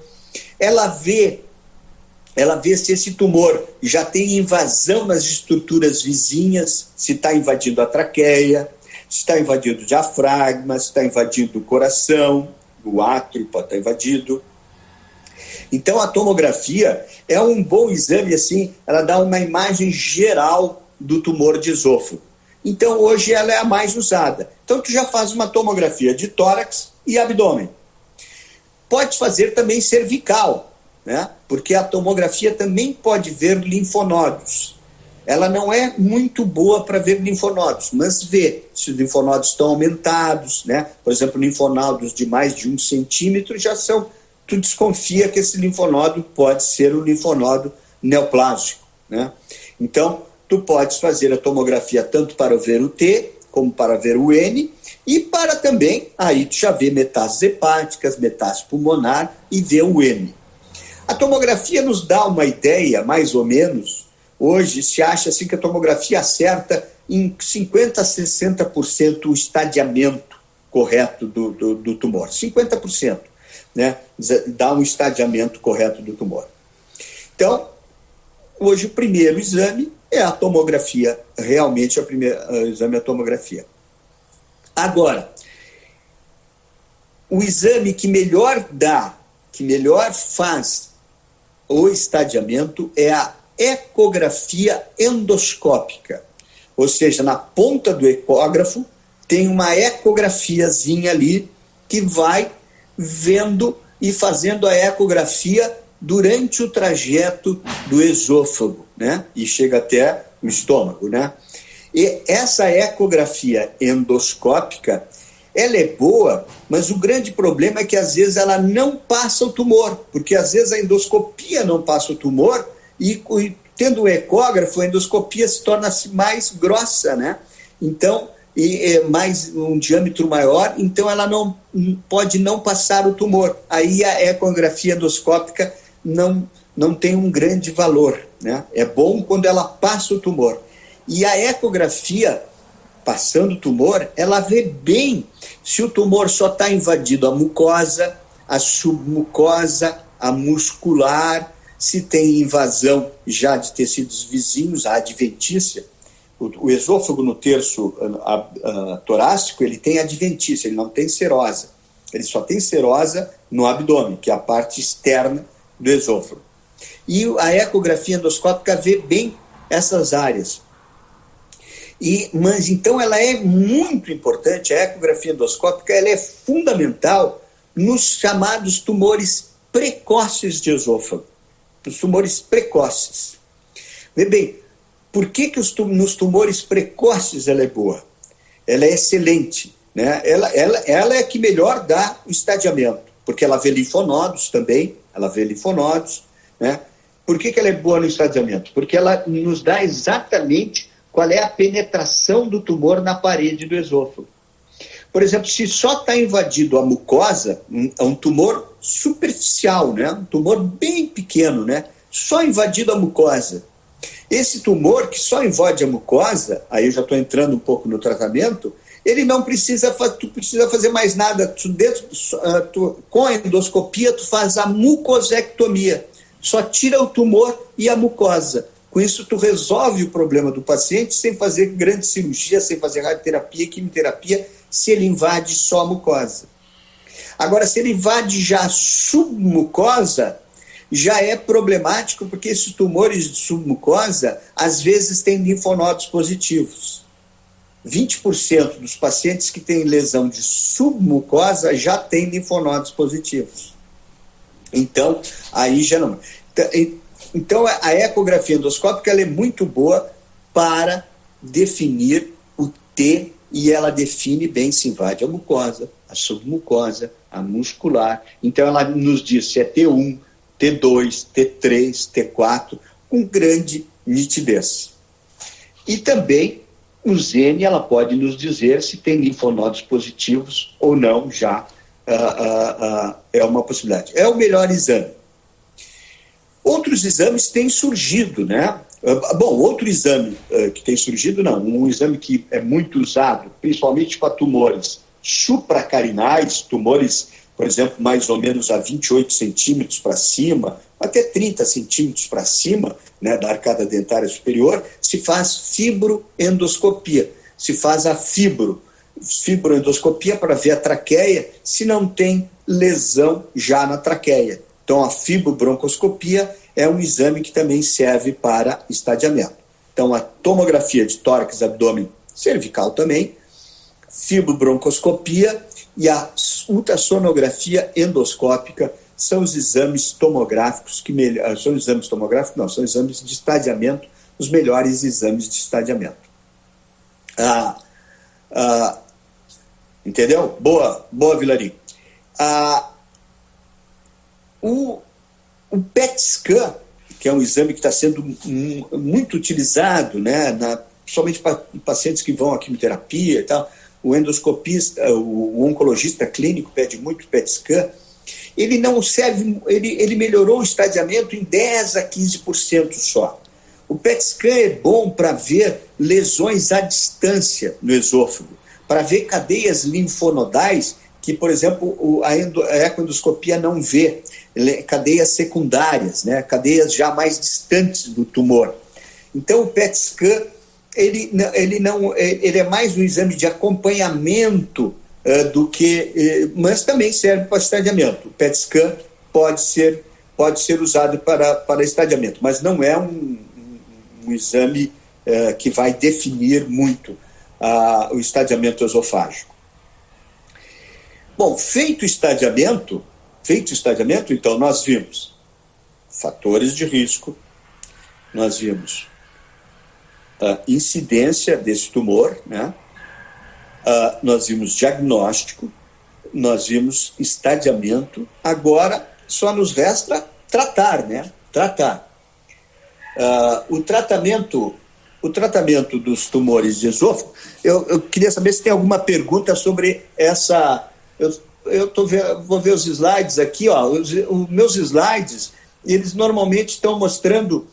ela vê se esse tumor já tem invasão nas estruturas vizinhas, se está invadindo a traqueia, se está invadindo o diafragma, se está invadindo o coração, o átrio pode estar invadido. Então a tomografia é um bom exame, assim, ela dá uma imagem geral do tumor de esôfago. Então hoje ela é a mais usada. Então tu já faz uma tomografia de tórax e abdômen. Pode fazer também cervical, né? Porque a tomografia também pode ver linfonodos. Ela não é muito boa para ver linfonodos, mas vê se os linfonodos estão aumentados, né? Por exemplo, linfonodos de mais de 1 centímetro já são, tu desconfia que esse linfonodo pode ser um linfonodo neoplásico, né? Então, tu podes fazer a tomografia tanto para ver o T, como para ver o N, e para também, aí tu já vê metástases hepáticas, metástase pulmonar e vê o M. A tomografia nos dá uma ideia, mais ou menos, hoje se acha assim que a tomografia acerta em 50% a 60% o estadiamento correto do tumor. 50%, né? Dá um estadiamento correto do tumor. Então, hoje o primeiro exame é a tomografia, realmente o primeiro exame é a tomografia. Agora, o exame que melhor dá, que melhor faz o estadiamento é a ecografia endoscópica. Ou seja, na ponta do ecógrafo tem uma ecografiazinha ali que vai vendo e fazendo a ecografia durante o trajeto do esôfago, né? E chega até o estômago, né? E essa ecografia endoscópica, ela é boa, mas o grande problema é que às vezes ela não passa o tumor, porque às vezes a endoscopia não passa o tumor e tendo o ecógrafo, a endoscopia se torna mais grossa, né? Então, mais um diâmetro maior, então ela não pode não passar o tumor. Aí a ecografia endoscópica não tem um grande valor, né? É bom quando ela passa o tumor. E a ecografia, passando o tumor, ela vê bem se o tumor só está invadido a mucosa, a submucosa, a muscular, se tem invasão já de tecidos vizinhos, a adventícia. O esôfago no terço torácico, ele tem adventícia, ele não tem serosa. Ele só tem serosa no abdômen, que é a parte externa do esôfago. E a ecografia endoscópica vê bem essas áreas. Mas então ela é muito importante, a ecografia endoscópica ela é fundamental nos chamados tumores precoces de esôfago, os tumores precoces. Vê bem, por que nos tumores precoces ela é boa? Ela é excelente, né? Ela é a que melhor dá o estadiamento, porque ela vê linfonodos também, né? Por que ela é boa no estadiamento? Porque ela nos dá exatamente qual é a penetração do tumor na parede do esôfago. Por exemplo, se só está invadido a mucosa, é um tumor superficial, né? Um tumor bem pequeno, né? Só invadido a mucosa. Esse tumor que só invade a mucosa, aí eu já estou entrando um pouco no tratamento, ele não precisa, tu precisa fazer mais nada. Com a endoscopia, tu faz a mucosectomia. Só tira o tumor e a mucosa. Com isso, tu resolve o problema do paciente sem fazer grande cirurgia, sem fazer radioterapia, quimioterapia, se ele invade só a mucosa. Agora, se ele invade já a submucosa, já é problemático, porque esses tumores de submucosa, às vezes, têm linfonodos positivos. 20% dos pacientes que têm lesão de submucosa já têm linfonodos positivos. Então, aí já não. Então, a ecografia endoscópica ela é muito boa para definir o T, e ela define bem se invade a mucosa, a submucosa, a muscular. Então, ela nos diz se é T1, T2, T3, T4, com grande nitidez. E também, no Zene, ela pode nos dizer se tem linfonodos positivos ou não, já é uma possibilidade. É o melhor exame. Outros exames têm surgido, né? Bom, outro exame que tem surgido, não, um exame que é muito usado, principalmente para tumores supracarinais, tumores, por exemplo, mais ou menos a 28 centímetros para cima, até 30 centímetros para cima, né, da arcada dentária superior, se faz fibroendoscopia. Se faz a fibroendoscopia para ver a traqueia, se não tem lesão já na traqueia. Então, a fibrobroncoscopia é um exame que também serve para estadiamento. Então, a tomografia de tórax, abdômen, cervical também, fibrobroncoscopia e a ultrassonografia endoscópica são os exames tomográficos são exames de estadiamento, os melhores exames de estadiamento. Entendeu? Boa, Vilarim. O PET-scan, que é um exame que está sendo muito utilizado, né, principalmente para pacientes que vão à quimioterapia e tal, o endoscopista, o oncologista clínico pede muito PET-scan, ele não serve, ele melhorou o estadiamento em 10 a 15% só. O PET-scan é bom para ver lesões à distância no esôfago, para ver cadeias linfonodais que, por exemplo, a ecoendoscopia não vê, cadeias secundárias, né, cadeias já mais distantes do tumor. Então, o PET-scan ele é mais um exame de acompanhamento do que, mas também serve para estadiamento. O PET-scan pode ser usado para estadiamento, mas não é um exame que vai definir muito o estadiamento esofágico. Bom, feito o estadiamento, então nós vimos fatores de risco, nós vimos a incidência desse tumor, né? Nós vimos diagnóstico, nós vimos estadiamento, agora só nos resta tratar, né? O tratamento dos tumores de esôfago, eu queria saber se tem alguma pergunta sobre essa. Vou ver os slides aqui, ó. Os meus slides, eles normalmente estão mostrando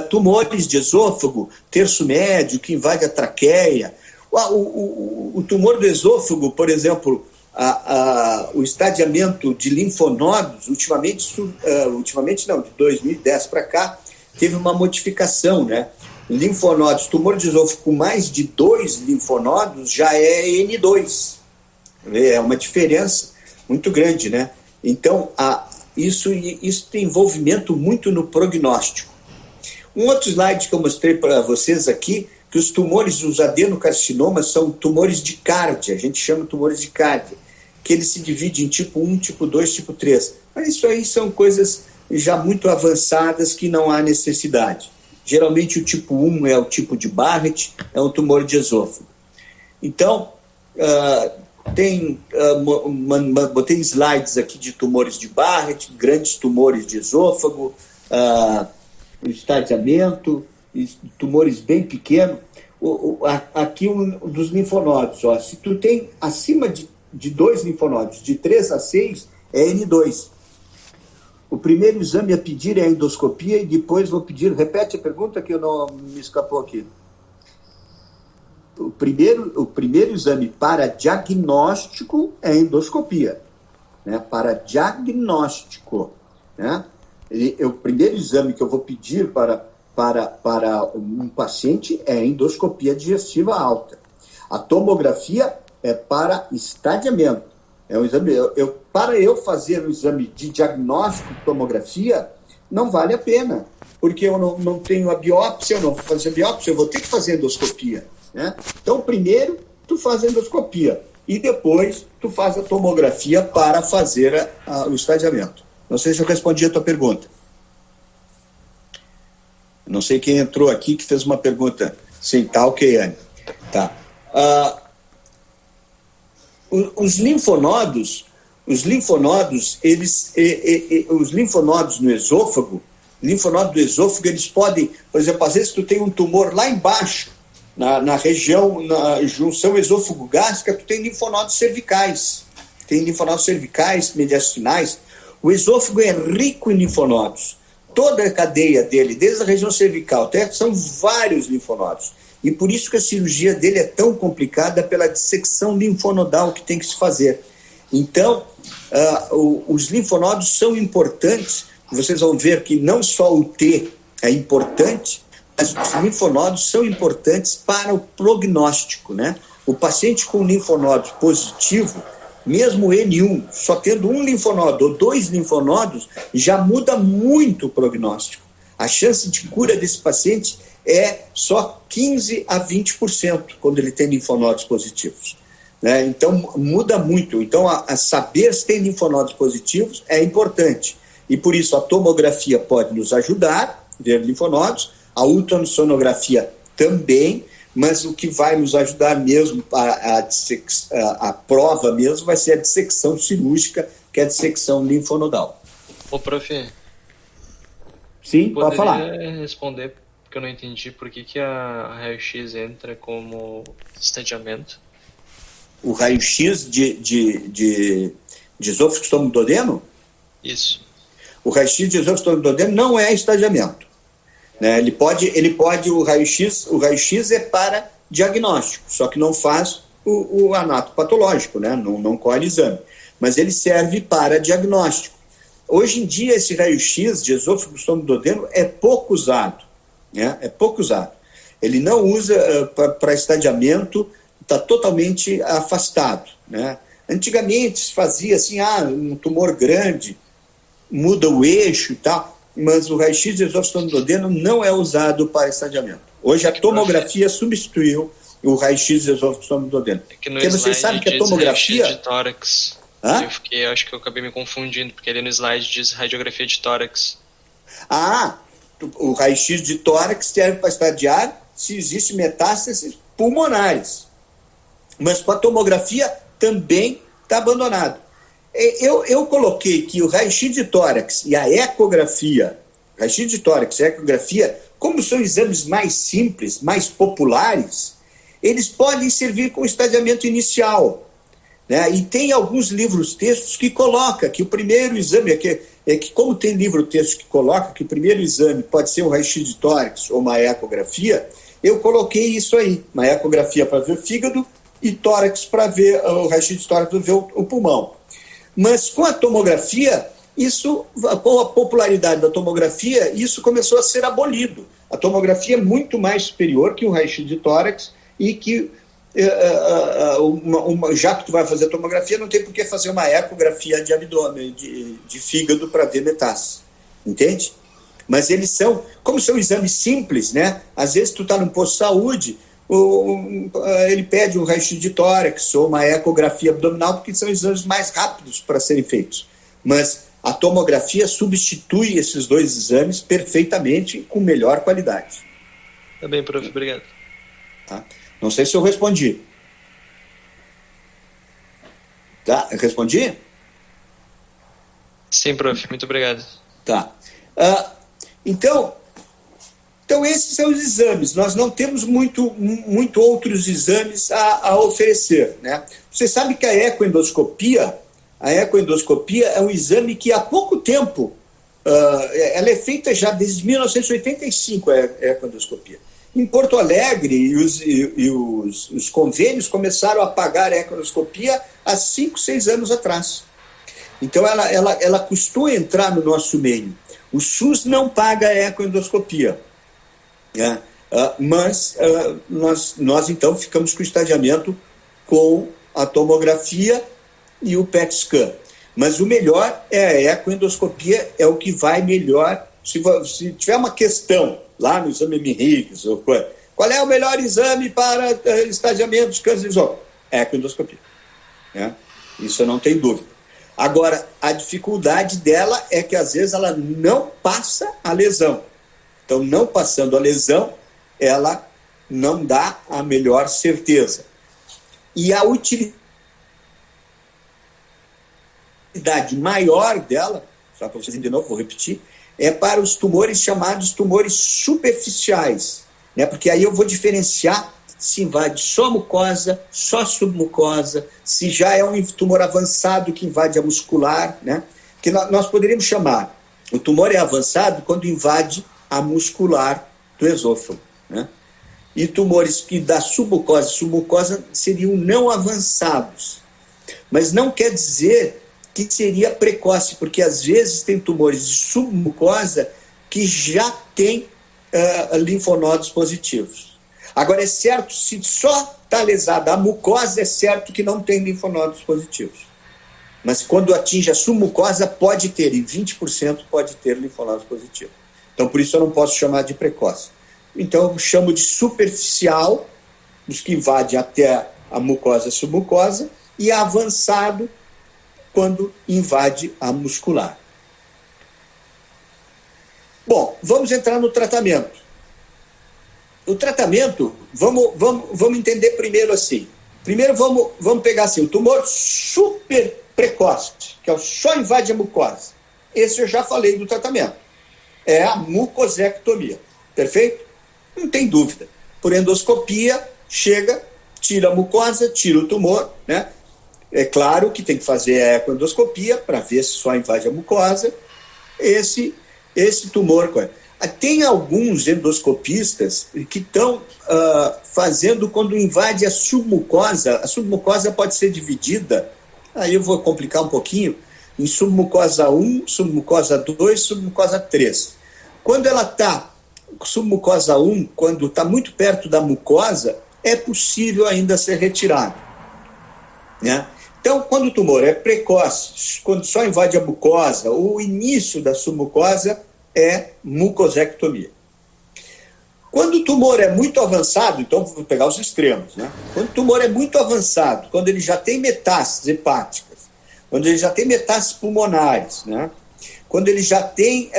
tumores de esôfago, terço médio, que invade a traqueia. O tumor do esôfago, por exemplo, o estadiamento de linfonodos, ultimamente não, de 2010 para cá, teve uma modificação, né? Linfonodos, tumor de esôfago com mais de 2 linfonodos já é N2. É uma diferença muito grande, né? Então, isso tem envolvimento muito no prognóstico. Um outro slide que eu mostrei para vocês aqui, que os tumores, os adenocarcinomas, são tumores de Cardia, a gente chama tumores de Cardia, que eles se dividem em tipo 1, tipo 2, tipo 3. Mas isso aí são coisas já muito avançadas que não há necessidade. Geralmente o tipo 1 é o tipo de Barrett, é um tumor de esôfago. Então, botei slides aqui de tumores de Barrett, grandes tumores de esôfago, estadiamento, tumores bem pequenos. Aqui um dos linfonodos, ó, se tu tem acima de 2 linfonodos, de 3 a 6, é N2. O primeiro exame a pedir é a endoscopia e depois vou pedir, repete a pergunta que eu não me escapou aqui. O primeiro exame para diagnóstico é a endoscopia, né? Para diagnóstico, né? O primeiro exame que eu vou pedir para um paciente é a endoscopia digestiva alta. A tomografia é para estadiamento. É um exame. Para eu fazer o exame de diagnóstico de tomografia, não vale a pena, porque eu não tenho a biópsia, eu não vou fazer a biópsia, eu vou ter que fazer endoscopia. né? Então, primeiro, tu faz a endoscopia e depois tu faz a tomografia para fazer o estadiamento. Não sei se eu respondi a tua pergunta. Não sei quem entrou aqui que fez uma pergunta. Sim, tá ok, Anne. Tá. Os linfonodos, os linfonodos no esôfago, linfonodo do esôfago, eles podem, por exemplo, às vezes tu tem um tumor lá embaixo, na região, na junção esôfago-gástrica, tu tem linfonodos cervicais. Tem linfonodos cervicais, mediastinais. O esôfago é rico em linfonodos. Toda a cadeia dele, desde a região cervical até, são vários linfonodos. E por isso que a cirurgia dele é tão complicada pela dissecção linfonodal que tem que se fazer. Então, os linfonodos são importantes. Vocês vão ver que não só o T é importante, mas os linfonodos são importantes para o prognóstico, né? O paciente com linfonodo positivo, mesmo N1, só tendo um linfonodo ou 2 linfonodos, já muda muito o prognóstico. A chance de cura desse paciente é só 15% a 20% quando ele tem linfonodos positivos, né? Então, muda muito. Então, a saber se tem linfonodos positivos é importante. E, por isso, a tomografia pode nos ajudar a ver linfonodos, a ultrassonografia também, mas o que vai nos ajudar mesmo, a prova mesmo, vai ser a dissecção cirúrgica, que é a dissecção linfonodal. Ô, prof. Sim, pode falar. Poderia responder, porque eu não entendi por que a raio-x entra como estadiamento? O raio-x de esôfago, estômago, duodeno? Isso. O raio-x de esôfago, estômago, duodeno não é estadiamento, né? Ele pode, o raio-x é para diagnóstico, só que não faz o anato patológico, né? Não colhe exame, mas ele serve para diagnóstico. Hoje em dia, esse raio-x de esôfago, estômago, duodeno é pouco usado, né? É pouco usado. Ele não usa para estadiamento, está totalmente afastado, né? Antigamente se fazia assim, um tumor grande, muda o eixo e tal, mas o raio-x de esôfago, estômago, duodeno não é usado para estadiamento. Hoje a tomografia substituiu o raio-x de esôfago, estômago, duodeno. Porque você sabe que a tomografia de tórax. Hã? Acho que eu acabei me confundindo, porque ali no slide diz radiografia de tórax. O raio-x de tórax serve para estadiar se existe metástases pulmonares. Mas com a tomografia também está abandonado. Eu coloquei que o raio-x de tórax e a ecografia, raio-x de tórax e a ecografia, como são exames mais simples, mais populares, eles podem servir como estadiamento inicial, né? E tem alguns livros-textos que colocam que o primeiro exame, como tem livro-texto que coloca que o primeiro exame pode ser um raio-x de tórax ou uma ecografia, eu coloquei isso aí, uma ecografia para ver o fígado e tórax para ver o raio-x de tórax para ver o pulmão. Mas com a tomografia, com a popularidade da tomografia, isso começou a ser abolido. A tomografia é muito mais superior que o raio-x de tórax e que, já que tu vai fazer a tomografia, não tem por que fazer uma ecografia de abdômen, de fígado para ver metástase. Entende? Mas eles são, como são exames simples, né? Às vezes tu está num posto de saúde, ele pede um raio-x de tórax ou uma ecografia abdominal, porque são exames mais rápidos para serem feitos. Mas a tomografia substitui esses dois exames perfeitamente com melhor qualidade. Tá bem, prof. Obrigado. Tá? Não sei se eu respondi. Tá? Eu respondi? Sim, prof. Muito obrigado. Tá. Então, esses são os exames. Nós não temos muito outros exames a oferecer, né? Você sabe que a ecoendoscopia é um exame que há pouco tempo, ela é feita já desde 1985, a ecoendoscopia. Em Porto Alegre, os convênios começaram a pagar a ecoendoscopia há 5, 6 anos atrás. Então, ela custou entrar no nosso meio. O SUS não paga a ecoendoscopia. Mas nós então ficamos com o estadiamento com a tomografia e o PET scan. Mas o melhor é a ecoendoscopia, é o que vai melhor. Se tiver uma questão lá no exame Higgs, Qual é o melhor exame para estadiamento de câncer de esôfago? Ecoendoscopia. Né? Isso eu não tenho dúvida. Agora, a dificuldade dela é que, às vezes, ela não passa a lesão. Então, não passando a lesão, ela não dá a melhor certeza. E a utilidade maior dela, só para vocês de novo, vou repetir, é para os tumores chamados tumores superficiais, né? Porque aí eu vou diferenciar se invade só mucosa, só submucosa, se já é um tumor avançado que invade a muscular, né? Que nós poderíamos chamar, o tumor é avançado quando invade a muscular do esôfago, né? E tumores que da submucosa seriam não avançados. Mas não quer dizer que seria precoce, porque às vezes tem tumores de submucosa que já têm linfonodos positivos. Agora, é certo, se só está lesada a mucosa, é certo que não tem linfonodos positivos. Mas quando atinge a submucosa, pode ter, e 20% pode ter linfonodos positivos. Então, por isso eu não posso chamar de precoce. Então, eu chamo de superficial, os que invadem até a mucosa e submucosa, e avançado, quando invade a muscular. Bom, vamos entrar no tratamento. O tratamento, vamos entender primeiro assim. Primeiro vamos pegar assim, o tumor super precoce, que é o só invade a mucosa. Esse eu já falei do tratamento. É a mucosectomia. Perfeito? Não tem dúvida. Por endoscopia, chega, tira a mucosa, tira o tumor, né? É claro que tem que fazer a ecoendoscopia para ver se só invade a mucosa. Esse tumor. Tem alguns endoscopistas que estão fazendo quando invade a submucosa. A submucosa pode ser dividida, aí eu vou complicar um pouquinho, em submucosa 1, submucosa 2, submucosa 3. Quando ela está submucosa 1, quando está muito perto da mucosa, é possível ainda ser retirado, né? Então, quando o tumor é precoce, quando só invade a mucosa, o início da submucosa é mucosectomia. Quando o tumor é muito avançado, então vou pegar os extremos, né? Quando o tumor é muito avançado, quando ele já tem metástases hepáticas, quando ele já tem metástases pulmonares, né? Quando ele já tem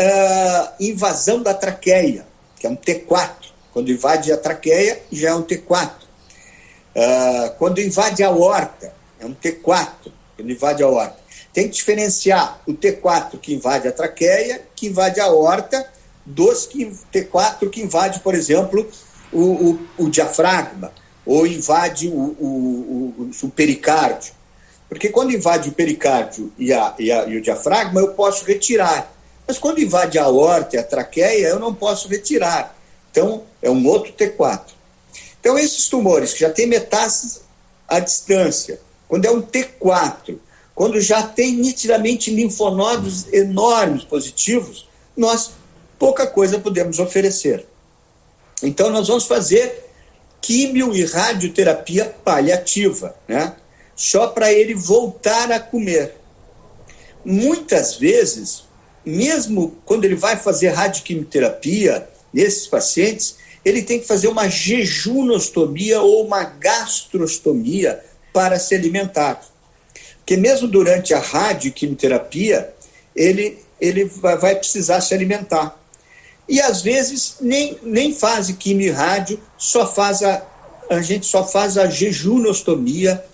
invasão da traqueia, que é um T4, quando invade a traqueia, já é um T4. Quando invade a aorta, é um T4, quando invade a aorta. Tem que diferenciar o T4 que invade a traqueia, que invade a aorta, dos T4 que invade, por exemplo, o diafragma, ou invade o pericárdio. Porque quando invade o pericárdio e o diafragma, eu posso retirar. Mas quando invade a aorta e a traqueia, eu não posso retirar. Então, é um outro T4. Então, esses tumores que já têm metástases à distância, quando é um T4, quando já tem nitidamente linfonodos enormes positivos, nós pouca coisa podemos oferecer. Então, nós vamos fazer químio e radioterapia paliativa, né? Só para ele voltar a comer. Muitas vezes, mesmo quando ele vai fazer radioquimioterapia, nesses pacientes, ele tem que fazer uma jejunostomia ou uma gastrostomia para se alimentar. Porque mesmo durante a radioquimioterapia, ele vai precisar se alimentar. E às vezes nem faz quimio e rádio, a gente só faz a jejunostomia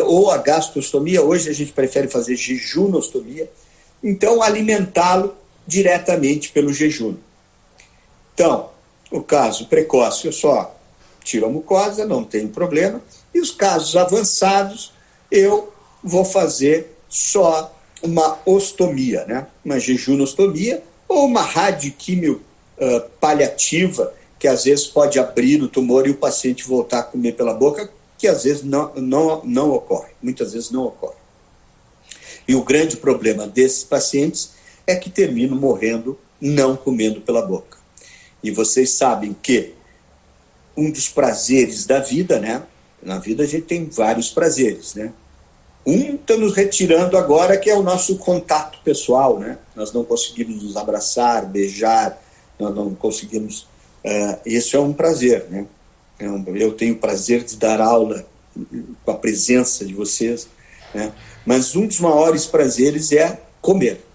ou a gastrostomia. Hoje a gente prefere fazer jejunostomia. Então, alimentá-lo diretamente pelo jejum. Então, o caso precoce, eu só tiro a mucosa, não tem problema. E os casos avançados, eu vou fazer só uma ostomia, né? Uma jejunostomia ou uma radioquimio paliativa, que às vezes pode abrir o tumor e o paciente voltar a comer pela boca, que às vezes não ocorre, muitas vezes não ocorre. E o grande problema desses pacientes é que terminam morrendo não comendo pela boca. E vocês sabem que um dos prazeres da vida, né? Na vida a gente tem vários prazeres, né? Um está nos retirando agora, que é o nosso contato pessoal, né? Nós não conseguimos nos abraçar, beijar, nós não conseguimos Isso é um prazer, né? Eu tenho o prazer de dar aula com a presença de vocês, né? Mas um dos maiores prazeres é comer.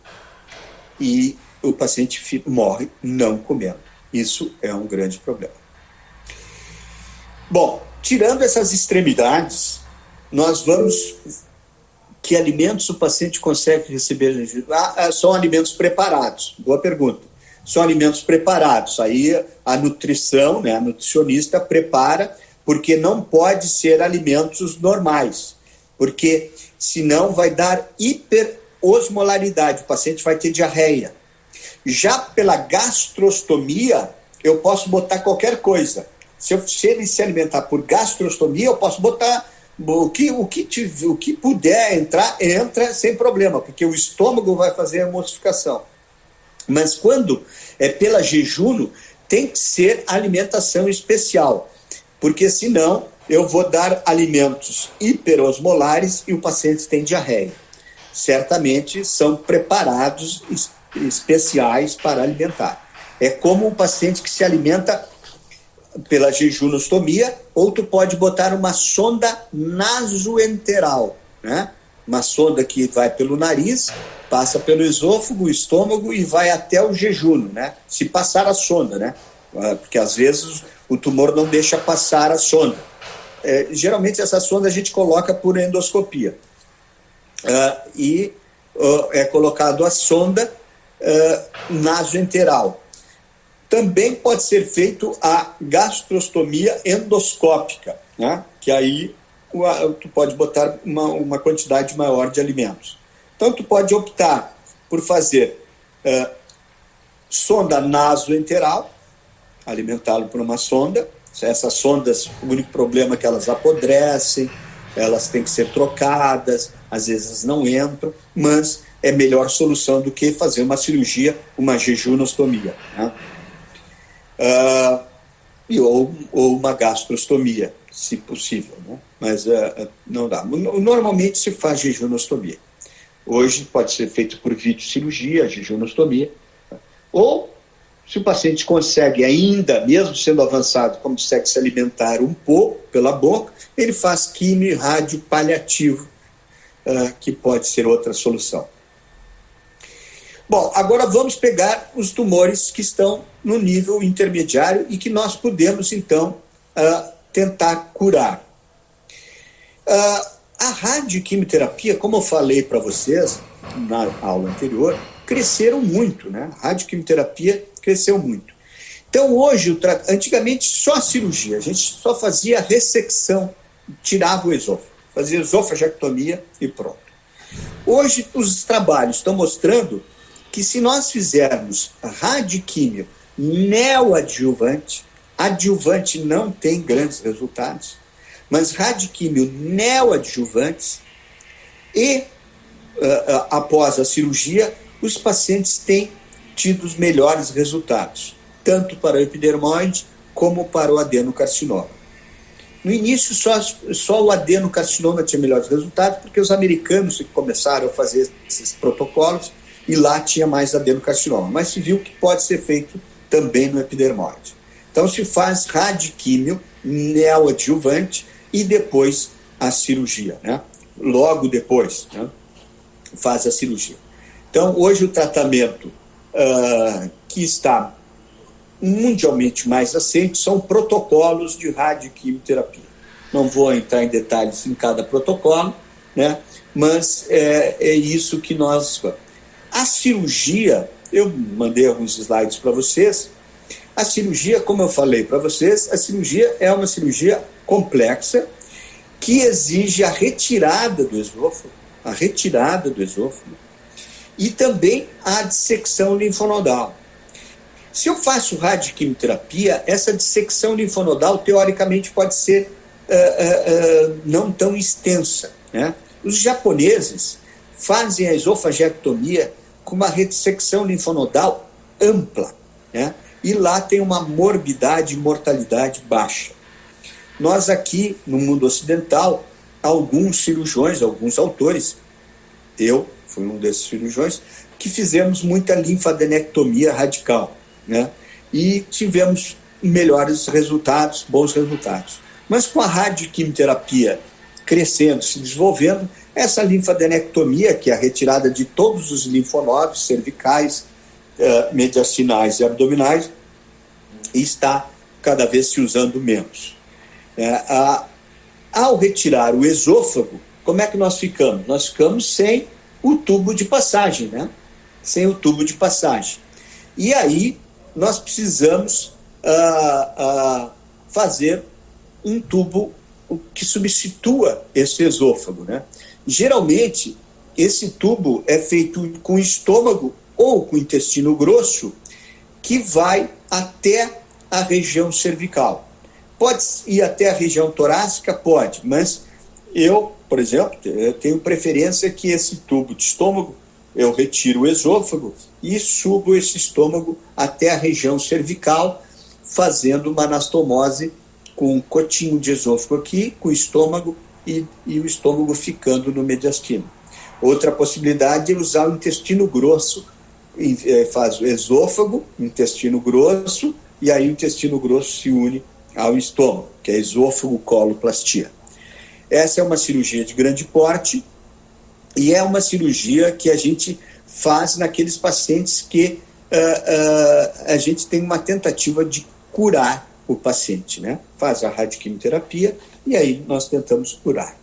E o paciente morre não comendo. Isso é um grande problema. Bom, tirando essas extremidades, nós vamos... Que alimentos o paciente consegue receber? São alimentos preparados. Boa pergunta. São alimentos preparados. Aí a nutrição, né, a nutricionista prepara, porque não pode ser alimentos normais, porque senão vai dar hiperosmolaridade, o paciente vai ter diarreia. Já pela gastrostomia, eu posso botar qualquer coisa. Se ele se alimentar por gastrostomia, eu posso botar o que puder entrar, entra sem problema, porque o estômago vai fazer a emulsificação. Mas quando é pela jejum, tem que ser alimentação especial, porque senão eu vou dar alimentos hiperosmolares e o paciente tem diarreia. Certamente são preparados especiais para alimentar. É como um paciente que se alimenta pela jejunostomia, ou tu pode botar uma sonda nasoenteral, né? Uma sonda que vai pelo nariz, passa pelo esôfago, estômago e vai até o jejum, né? Se passar a sonda, né? Porque às vezes o tumor não deixa passar a sonda. Geralmente essa sonda a gente coloca por endoscopia. É colocado a sonda nasoenteral. Também pode ser feito a gastrostomia endoscópica, né? Que aí tu pode botar uma quantidade maior de alimentos. Então, tu pode optar por fazer sonda nasoenteral, alimentá-lo por uma sonda. Essas sondas, o único problema é que elas apodrecem, elas têm que ser trocadas, às vezes não entram, mas é melhor solução do que fazer uma cirurgia, uma jejunostomia, né? Ou uma gastrostomia, se possível, né? Mas não dá. Normalmente se faz jejunostomia. Hoje pode ser feito por videocirurgia, jejunostomia. Ou, se o paciente consegue ainda, mesmo sendo avançado, consegue se alimentar um pouco pela boca, ele faz quimio e rádio paliativo, que pode ser outra solução. Bom, agora vamos pegar os tumores que estão no nível intermediário e que nós podemos, então, tentar curar. A radioquimioterapia, como eu falei para vocês na aula anterior, cresceram muito, né? A radioquimioterapia cresceu muito. Então, hoje, antigamente, só a cirurgia, a gente só fazia ressecção, tirava o esôfago, fazia esofagectomia e pronto. Hoje, os trabalhos estão mostrando que se nós fizermos radioquímio neoadjuvante, adjuvante não tem grandes resultados, mas radioquímio neoadjuvantes e após a cirurgia, os pacientes têm tido os melhores resultados, tanto para o epidermoide como para o adenocarcinoma. No início, só o adenocarcinoma tinha melhores resultados, porque os americanos começaram a fazer esses protocolos e lá tinha mais adenocarcinoma. Mas se viu que pode ser feito também no epidermoide. Então se faz radioquímio neoadjuvante e depois a cirurgia, né? Logo depois, né? Faz a cirurgia. Então hoje o tratamento que está mundialmente mais aceito são protocolos de radioquimioterapia. Não vou entrar em detalhes em cada protocolo, né? Mas é isso que nós... A cirurgia, eu mandei alguns slides para vocês. A cirurgia, como eu falei para vocês, a cirurgia é uma cirurgia complexa que exige a retirada do esôfago, e também a dissecção linfonodal. Se eu faço radioquimioterapia, essa dissecção linfonodal, teoricamente, pode ser não tão extensa, né? Os japoneses fazem a esofagectomia com uma ressecção linfonodal ampla, né? E lá tem uma morbidade e mortalidade baixa. Nós aqui, no mundo ocidental, alguns cirurgiões, alguns autores, eu fui um desses cirurgiões, que fizemos muita linfadenectomia radical, né? E tivemos melhores resultados, bons resultados. Mas com a radioquimioterapia crescendo, se desenvolvendo, essa linfadenectomia, que é a retirada de todos os linfonodos cervicais, mediastinais e abdominais, está cada vez se usando menos. Ao retirar o esôfago, como é que nós ficamos? Nós ficamos sem o tubo de passagem, né? Sem o tubo de passagem. E aí nós precisamos fazer um tubo que substitua esse esôfago, né? Geralmente, esse tubo é feito com estômago ou com intestino grosso, que vai até a região cervical. Pode ir até a região torácica? Pode, mas eu, por exemplo, eu tenho preferência que esse tubo de estômago, eu retiro o esôfago e subo esse estômago até a região cervical, fazendo uma anastomose com um cotinho de esôfago aqui, com o estômago e o estômago ficando no mediastino. Outra possibilidade é usar o intestino grosso, faz o esôfago, intestino grosso, e aí o intestino grosso se une ao estômago, que é esôfago-coloplastia. Essa é uma cirurgia de grande porte e é uma cirurgia que a gente faz naqueles pacientes que a gente tem uma tentativa de curar o paciente, né? Faz a radioquimioterapia e aí nós tentamos curar.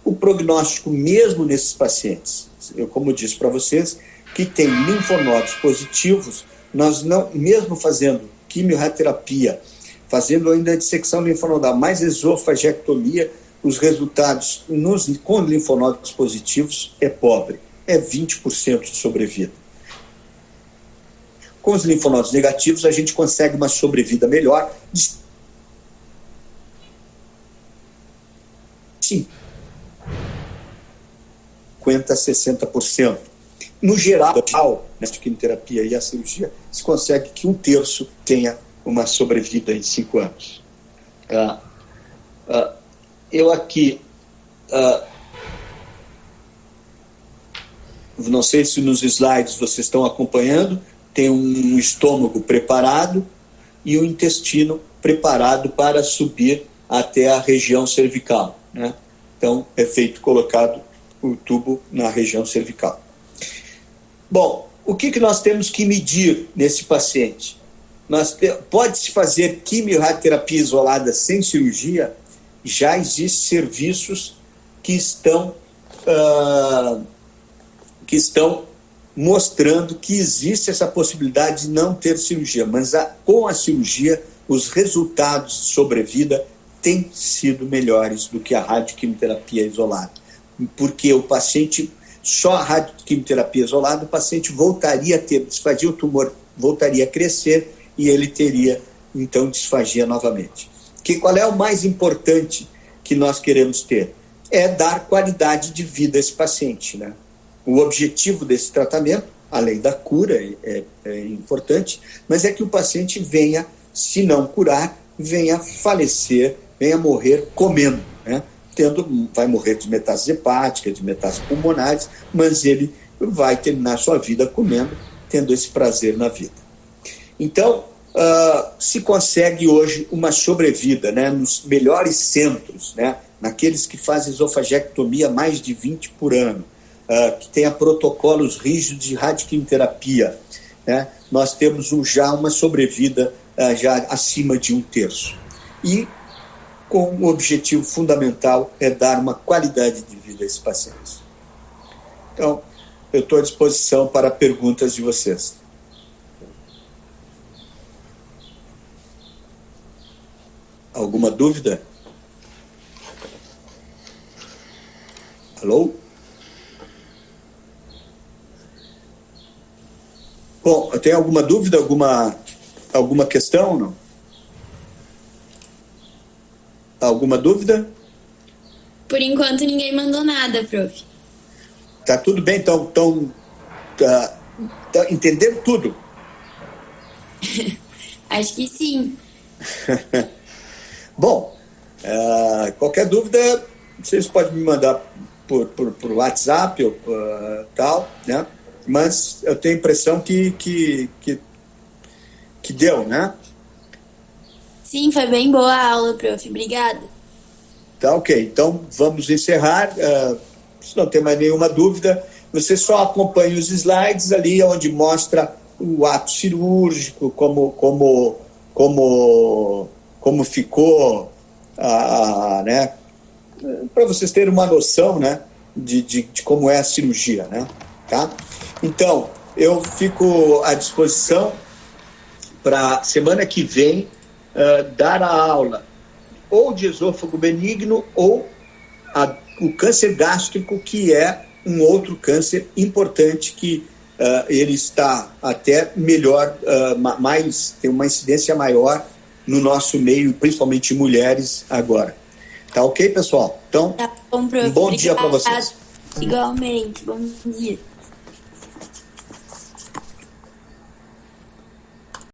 O prognóstico mesmo nesses pacientes, como eu disse para vocês, que tem linfonodos positivos, nós não, mesmo fazendo quimioterapia, fazendo ainda dissecção linfonodal, mais esofagectomia, os resultados com linfonodos positivos é pobre, é 20% de sobrevida. Com os linfonodos negativos, a gente consegue uma sobrevida melhor de 50% a 60%. No geral, na quimioterapia e a cirurgia, se consegue que 1/3 tenha uma sobrevida em 5 anos. Eu aqui, não sei se nos slides vocês estão acompanhando, tem um estômago preparado e o intestino preparado para subir até a região cervical, né? Então, é colocado o tubo na região cervical. Bom, o que nós temos que medir nesse paciente? Pode-se fazer quimioterapia isolada sem cirurgia? Já existem serviços que estão mostrando que existe essa possibilidade de não ter cirurgia, mas com a cirurgia os resultados de sobrevida têm sido melhores do que a radioquimioterapia isolada, porque o paciente, só a radioquimioterapia isolada, o paciente voltaria a ter disfagia, o tumor voltaria a crescer e ele teria, então, disfagia novamente. Qual é o mais importante que nós queremos ter? É dar qualidade de vida a esse paciente, né? O objetivo desse tratamento, além da cura, é importante, mas é que o paciente venha, se não curar, venha falecer, venha morrer comendo, né? Vai morrer de metástase hepática, de metástases pulmonares, mas ele vai terminar sua vida comendo, tendo esse prazer na vida. Então, se consegue hoje uma sobrevida, né, nos melhores centros, né, naqueles que fazem esofagectomia mais de 20 por ano, que tenha protocolos rígidos de radioquimioterapia, né, nós temos já uma sobrevida já acima de 1/3. E com o objetivo fundamental é dar uma qualidade de vida a esses pacientes. Então, eu estou à disposição para perguntas de vocês. Alguma dúvida? Alô? Bom, tem alguma dúvida, alguma questão, não? Alguma dúvida? Por enquanto ninguém mandou nada, prof. Tá tudo bem, então entenderam tudo? Acho que sim. Bom, qualquer dúvida, vocês podem me mandar por WhatsApp ou tal, né? Mas eu tenho a impressão que deu, né? Sim, foi bem boa a aula, prof. Obrigada. Tá, ok. Então, vamos encerrar. Se não tem mais nenhuma dúvida, você só acompanha os slides ali, onde mostra o ato cirúrgico, como ficou, né? Para vocês terem uma noção, né, de como é a cirurgia, né? Tá? Então, eu fico à disposição para semana que vem dar a aula ou de esôfago benigno ou o câncer gástrico, que é um outro câncer importante que ele está até melhor, tem uma incidência maior no nosso meio, principalmente mulheres agora. Tá ok, pessoal? Então, tá bom, prof. Um bom dia para vocês. Igualmente, bom dia.